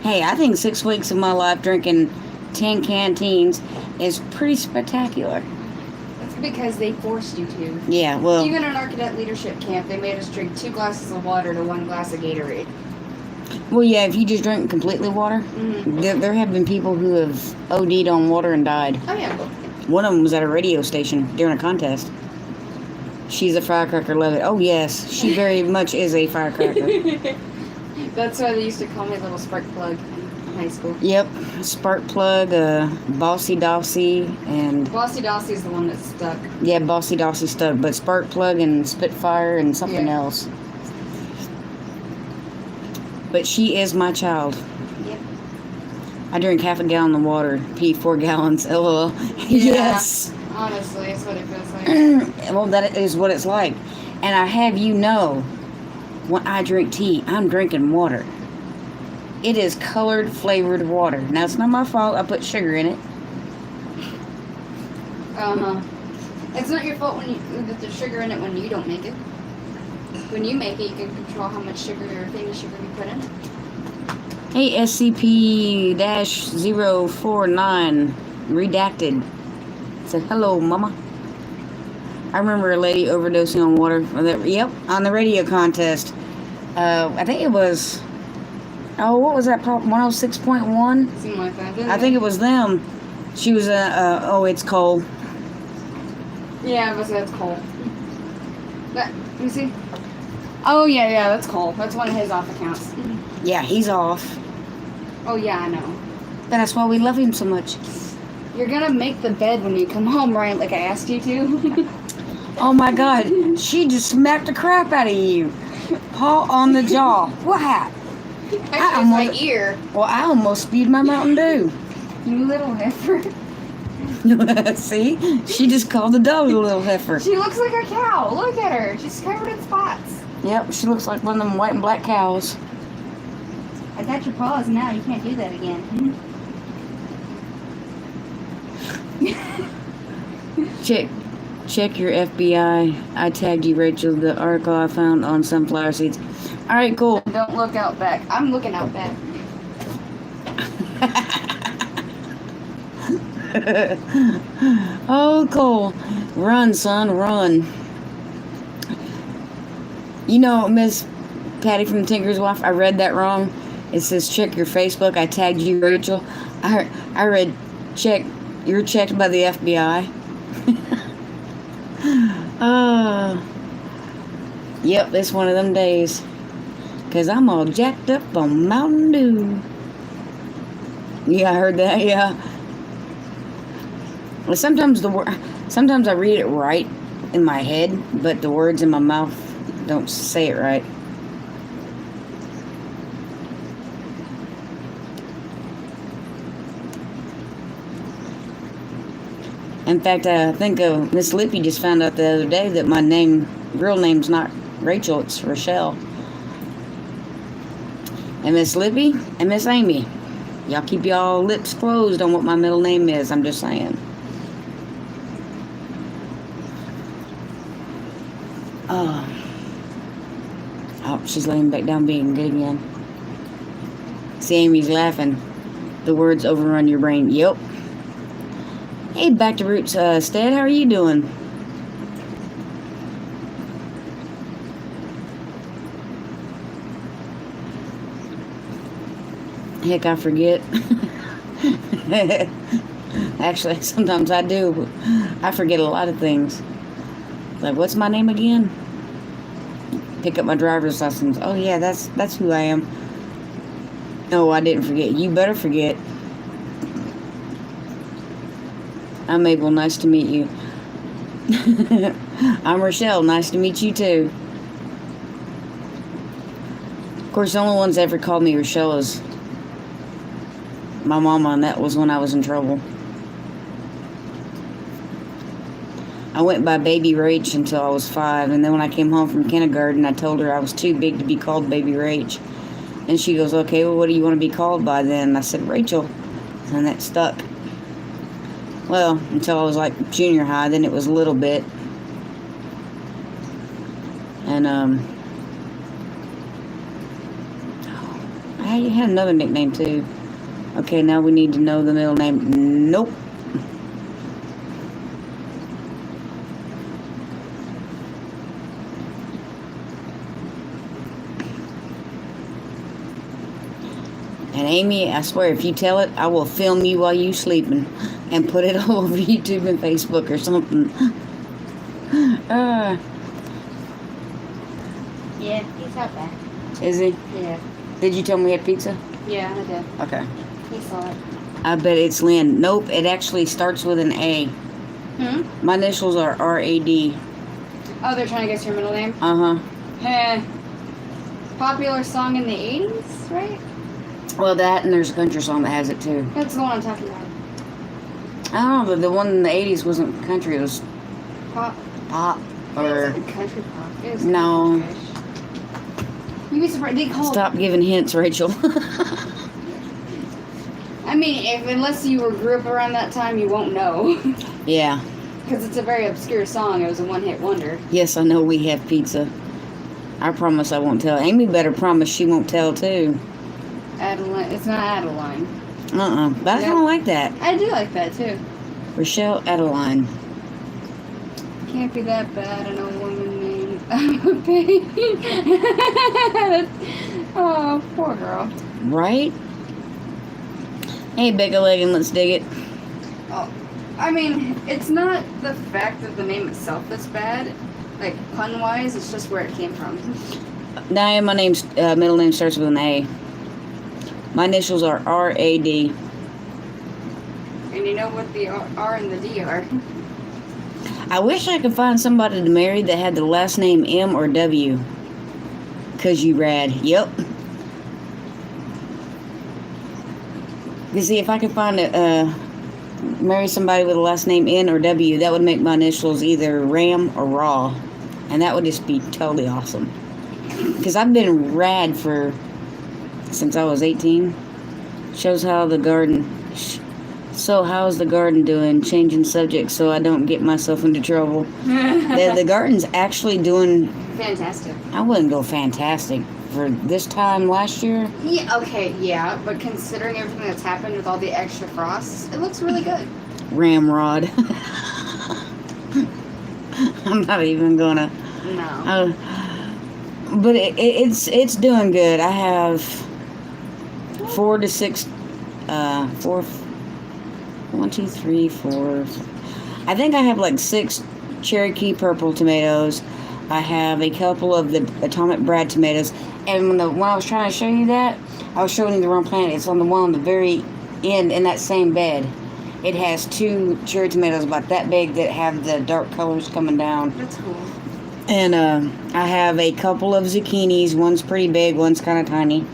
Hey, I think 6 weeks of my life drinking 10 canteens is pretty spectacular. That's because they forced you to. Yeah, well... Even in our cadet leadership camp, they made us drink 2 glasses of water to 1 glass of Gatorade. Well, yeah, if you just drink completely water, there have been people who have OD'd on water and died. Oh, yeah. One of them was at a radio station during a contest. She's a firecracker, love it. Oh, yes, she very much is a firecracker. That's why they used to call me Little Spark Plug in high school. Yep, Spark Plug, Bossy Dossy, and... Bossy Dossy is the one that's stuck. Yeah, Bossy Dossy stuck, but Spark Plug and Spitfire and something else. But she is my child. Yep. I drink half a gallon of water, pee 4 gallons, LOL. Yes. Honestly, that's what it feels like. Well, that is what it's like. And I have you know, when I drink tea, I'm drinking water. It is colored, flavored water. Now, it's not my fault I put sugar in it. Uh-huh. It's not your fault that there's sugar in it when you don't make it. When you make it, you can control how much sugar or famous sugar you put in it. Hey, SCP-049, redacted. Said, hello, mama. I remember a lady overdosing on water. Yep, on the radio contest. I think it was... Oh, what was that? 106.1? Something like that. I think it was them. She was oh, it's Cole. Yeah, I was that's Cole. Let me see. Oh, yeah, that's Cole. That's one of his off accounts. Yeah, he's off. Oh, yeah, I know. But that's why we love him so much. You're gonna make the bed when you come home, right? Like I asked you to. Oh my God, she just smacked the crap out of you. Paw on the jaw. What happened? Actually, it's my ear. Well, I almost spewed my Mountain Dew. You little heifer. See? She just called the dog a little heifer. She looks like a cow. Look at her. She's covered in spots. Yep, she looks like one of them white and black cows. I got your paws now. You can't do that again. Check your FBI. I tagged you, Rachel, the article I found on sunflower seeds. All right, cool. Don't look out back. I'm looking out back. Oh, cool. Run, son, run. You know, Miss Patty from Tinker's Wife, I read that wrong. It says check your Facebook. I tagged you, Rachel. I read check. You're checked by the FBI. Yep, it's one of them days. Because I'm all jacked up on Mountain Dew. Yeah, I heard that, yeah. Well, sometimes I read it right in my head, but the words in my mouth don't say it right. In fact, I think Miss Lippy just found out the other day that my real name's not Rachel, it's Rochelle. And Miss Lippy and Miss Amy, y'all keep y'all lips closed on what my middle name is. I'm just saying. Oh, she's laying back down being good again. See, Amy's laughing. The words overrun your brain. Yep. Hey, back to Roots Stead. How are you doing? Heck, I forget. Actually, sometimes I do. But I forget a lot of things. Like, what's my name again? Pick up my driver's license. Oh yeah, that's who I am. No, I didn't forget. You better forget. I'm Mabel. Nice to meet you. I'm Rochelle. Nice to meet you too. Of course, the only ones that ever called me Rochelle is my mama, and that was when I was in trouble. I went by Baby Rach until I was 5, and then when I came home from kindergarten, I told her I was too big to be called Baby Rach. And she goes, okay, well, what do you want to be called by then? And I said, Rachel. And that stuck. Well, until I was like junior high, then it was a little bit. And, I had another nickname too. Okay, now we need to know the middle name. Nope. And Amy, I swear, if you tell it, I will film you while you sleeping and put it all over YouTube and Facebook or something. Yeah, he's out back. Is he? Yeah. Did you tell me we had pizza? Yeah, I did. Okay. He saw it. I bet it's Lynn. Nope, it actually starts with an A. My initials are R-A-D. Oh, they're trying to guess your middle name? Uh-huh. Popular song in the 80s, right? Well, that, and there's a country song that has it too. That's the one I'm talking about. I don't know, the one in the 80s wasn't country, it was Pop. pop. It Or was country pop. It was no. country-ish. You'd be surprised. They call Stop giving hints, Rachel. I mean, unless you grew up around that time, you won't know. Yeah. Because it's a very obscure song. It was a one-hit wonder. Yes, I know we have pizza. I promise I won't tell. Amy better promise she won't tell too. Adeline. It's not Adeline. But I don't like that. I do like that too. Rochelle Adeline. Can't be that bad. I know a woman named Paige. Oh, poor girl. Right? Hey, big a leg and let's dig it. Oh, I mean, it's not the fact that the name itself is bad, like pun-wise. It's just where it came from. Diane, my name's middle name starts with an A. My initials are R-A-D. And you know what the R and the D are? I wish I could find somebody to marry that had the last name M or W. 'Cause you rad. Yep. You see, if I could find marry somebody with a last name N or W, that would make my initials either Ram or Raw. And that would just be totally awesome. Because I've been rad since I was 18. Shows how the garden... So how's the garden doing? Changing subject so I don't get myself into trouble. The garden's actually doing... Fantastic. I wouldn't go fantastic. For this time last year? Yeah, okay, yeah. But considering everything that's happened with all the extra frosts, it looks really good. Ramrod. I'm not even gonna... No. But it's doing good. I have 4 to 6... 1, 2, 3, 4... I think I have like 6 Cherokee purple tomatoes. I have a couple of the Atomic Brad tomatoes. And when I was trying to show you that, I was showing you the wrong plant. It's on the one on the very end in that same bed. It has 2 cherry tomatoes about that big that have the dark colors coming down. That's cool. And I have a couple of zucchinis. One's pretty big, one's kind of tiny.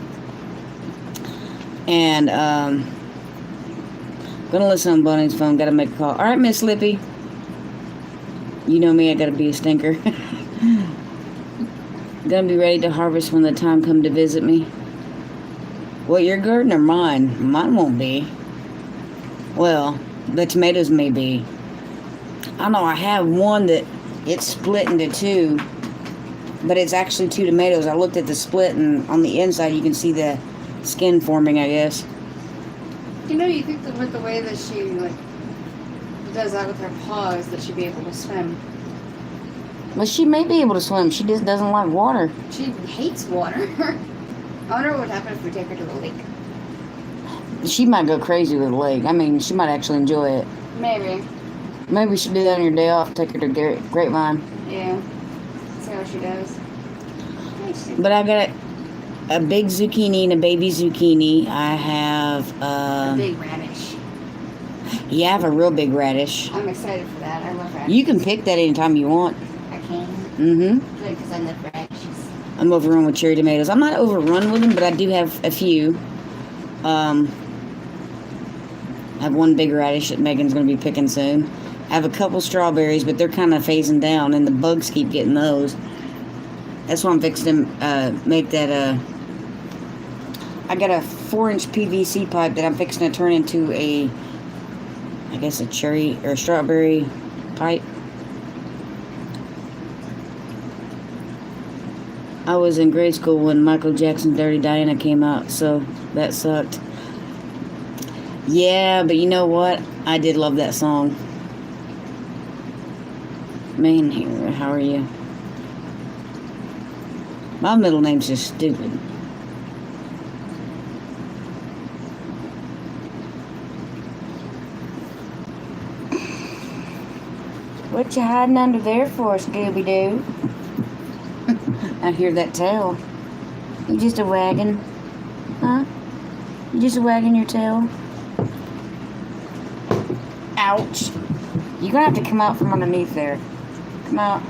And gonna listen on Bunny's phone. Gotta make a call. All right, Miss Lippy. You know me. I gotta be a stinker. Gonna be ready to harvest when the time come to visit me. Well, your garden or mine? Mine won't be. Well, the tomatoes may be. I know I have one that it's split into 2, but it's actually 2 tomatoes. I looked at the split, and on the inside you can see the skin forming, I guess. You know, you think that with the way that she does that with her paws, that she'd be able to swim. Well, she may be able to swim. She just doesn't like water. She hates water. I wonder what would happen if we take her to the lake. She might go crazy with the lake. I mean, she might actually enjoy it. Maybe. Maybe we should do that on your day off. Take her to Grapevine. Yeah. See how she does. But I got a big zucchini and a baby zucchini. I have a big radish. Yeah, I have a real big radish. I'm excited for that. I love radishes. You can pick that anytime you want. I can. Mm-hmm. Good, because I love radishes. I'm overrun with cherry tomatoes. I'm not overrun with them, but I do have a few. I have one big radish that Megan's going to be picking soon. I have a couple strawberries, but they're kind of phasing down, and the bugs keep getting those. That's why I'm fixing to make that... I got a 4-inch PVC pipe that I'm fixing to turn into a cherry or strawberry pipe. I was in grade school when Michael Jackson's Dirty Diana came out, so that sucked. Yeah, but you know what? I did love that song. Man, here, how are you? My middle name's just stupid. What you hiding under there for, Scooby-Doo? I hear that tail. You just a wagging? Huh? You just a wagging your tail? Ouch. You're gonna have to come out from underneath there. Come out.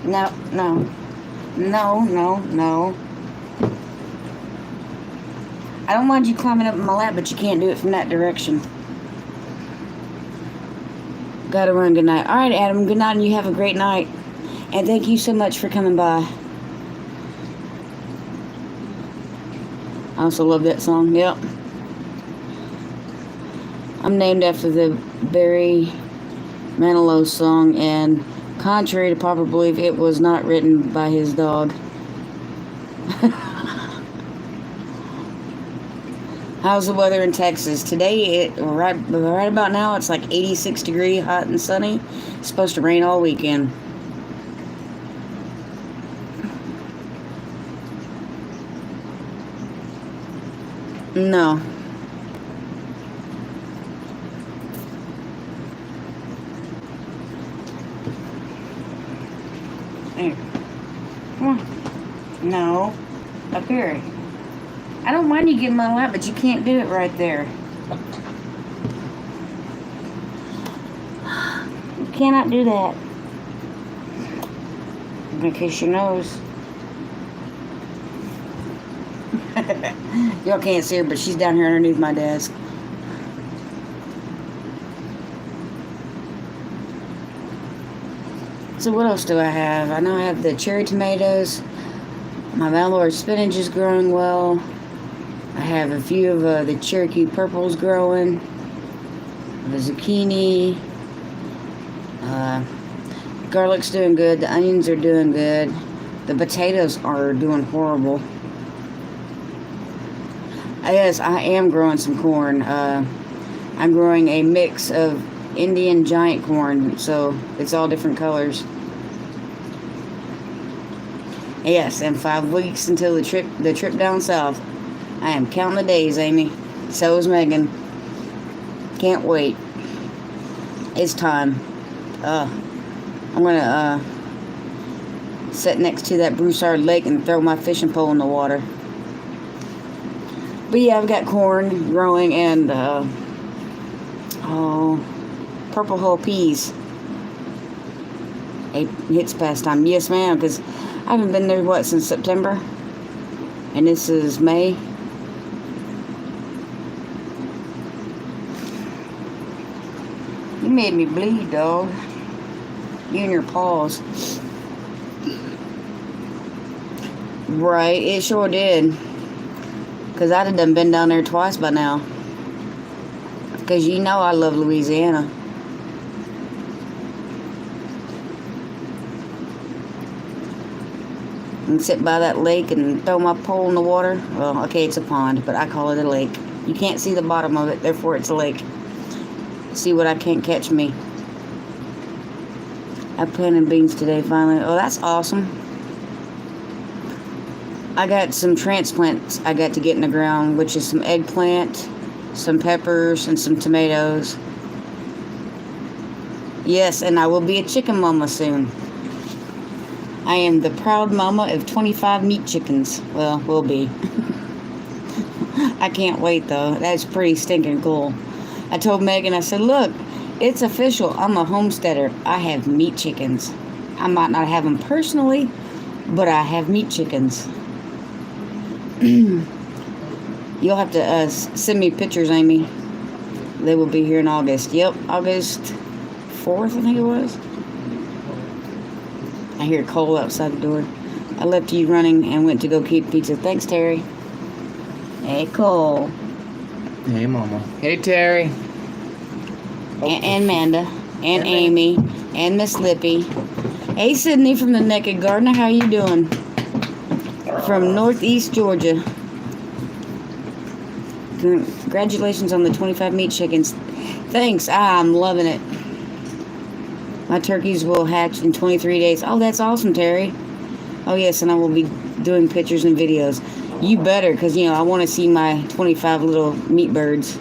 No, no. No, no, no. I don't mind you climbing up in my lap, but you can't do it from that direction. Gotta run. Good night. Alright, Adam. Good night, and you have a great night. And thank you so much for coming by. I also love that song. Yep. I'm named after the Barry Manilow song, and contrary to popular belief, it was not written by his dog. How's the weather in Texas? Today, right about now, it's like 86 degrees, hot and sunny. It's supposed to rain all weekend. No. Here. Come on. No. Up here. I don't mind you getting my lap, but you can't do it right there. You cannot do that. in case your nose. Y'all can't see her, but she's down here underneath my desk. So what else do I have? I know I have the cherry tomatoes. My mallard spinach is growing well. I have a few of the Cherokee purples growing. The zucchini. Garlic's doing good. The onions are doing good. The potatoes are doing horrible. Yes, I am growing some corn. I'm growing a mix of Indian giant corn, so it's all different colors. Yes, and 5 weeks until the trip down south. I am counting the days, Amy. So is Megan. Can't wait. It's time. I'm gonna sit next to that Broussard Lake and throw my fishing pole in the water. But yeah, I've got corn growing and purple hull peas. It's past time. Yes, ma'am, because I haven't been there, since September? And this is May. You made me bleed, dog. You and your paws. Right, it sure did. Because I'd have done been down there twice by now. Because you know I love Louisiana. And sit by that lake and throw my pole in the water. Well, okay, it's a pond, but I call it a lake. You can't see the bottom of it, therefore it's a lake. See what I can't catch me. I planted beans today finally. Oh, that's awesome. I got some transplants I got to get in the ground, which is some eggplant, some peppers, and some tomatoes. Yes, and I will be a chicken mama soon. I am the proud mama of 25 meat chickens. Well, will be. I can't wait, though. That's pretty stinking cool. I told Megan, I said, look, it's official. I'm a homesteader. I have meat chickens. I might not have them personally, but I have meat chickens. You'll have to send me pictures, Amy. They will be here in August. Yep, August 4th, I think it was. I hear Cole outside the door. I left you running and went to go keep pizza. Thanks, Terry. Hey, Cole. Hey, Mama. Hey, Terry. And Amanda. And Amy. And Miss Lippy. Hey, Sydney from the Naked Gardener. How you doing? From Northeast Georgia. Congratulations on the 25 meat chickens. Thanks. I'm loving it. My turkeys will hatch in 23 days. Oh, that's awesome, Terry. Oh, yes, and I will be doing pictures and videos. You better, because, I want to see my 25 little meat birds.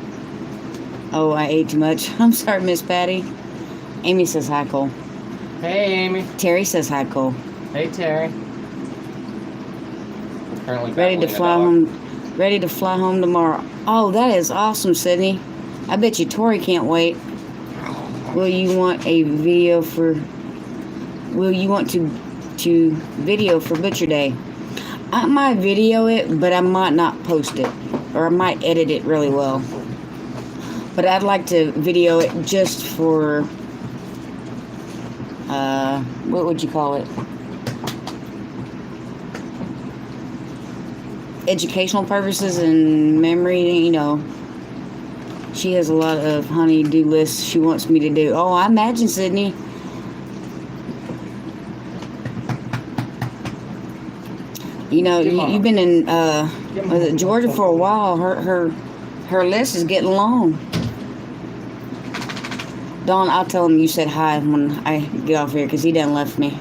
Oh, I ate too much. I'm sorry, Miss Patty. Amy says hi, Cole. Hey, Amy. Terry says hi, Cole. Hey, Terry. Currently Ready to fly home. Ready to fly home tomorrow. Oh, that is awesome, Sydney. I bet you Tori can't wait. Will you want to video for video for Butcher Day? I might video it, but I might not post it. Or I might edit it really well. But I'd like to video it just for, what would you call it? Educational purposes and memory, She has a lot of honey-do lists she wants me to do. Oh, I imagine, Sydney. You've been in Georgia for a while. Her list is getting long. Dawn, I'll tell him you said hi when I get off here because he done left me.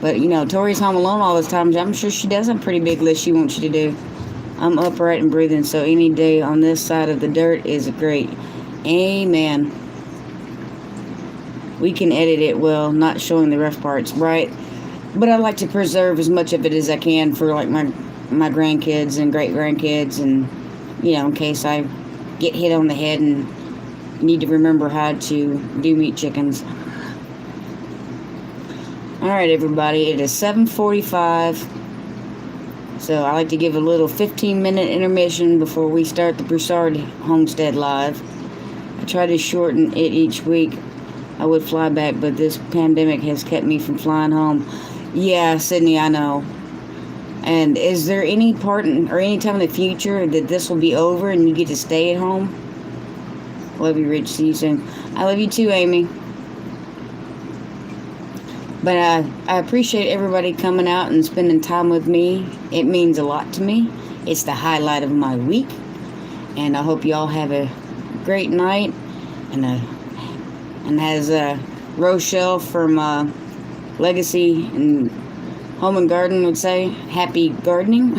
But, Tori's home alone all this time. I'm sure she does have a pretty big list she wants you to do. I'm upright and breathing, so any day on this side of the dirt is great. Amen. We can edit it well, not showing the rough parts, right? But I like to preserve as much of it as I can for, like, my grandkids and great-grandkids and, in case I get hit on the head and need to remember how to do meat chickens. Alright, everybody, it is 7:45. So I like to give a little 15-minute intermission before we start the Broussard Homestead Live. I try to shorten it each week. I would fly back, but this pandemic has kept me from flying home. Yeah, Sydney, I know. And is there any part or any time in the future that this will be over and you get to stay at home? Love you, Rich. See you soon. I love you too, Amy. But I appreciate everybody coming out and spending time with me. It means a lot to me. It's the highlight of my week. And I hope you all have a great night. And as Rochelle from Legacy and Home and Garden would say, happy gardening.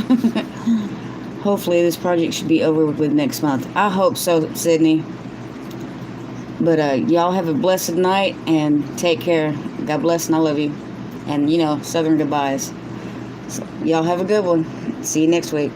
Hopefully this project should be over with next month. I hope so, Sydney. But y'all have a blessed night and take care. God bless and I love you. And, Southern goodbyes. So, y'all have a good one. See you next week.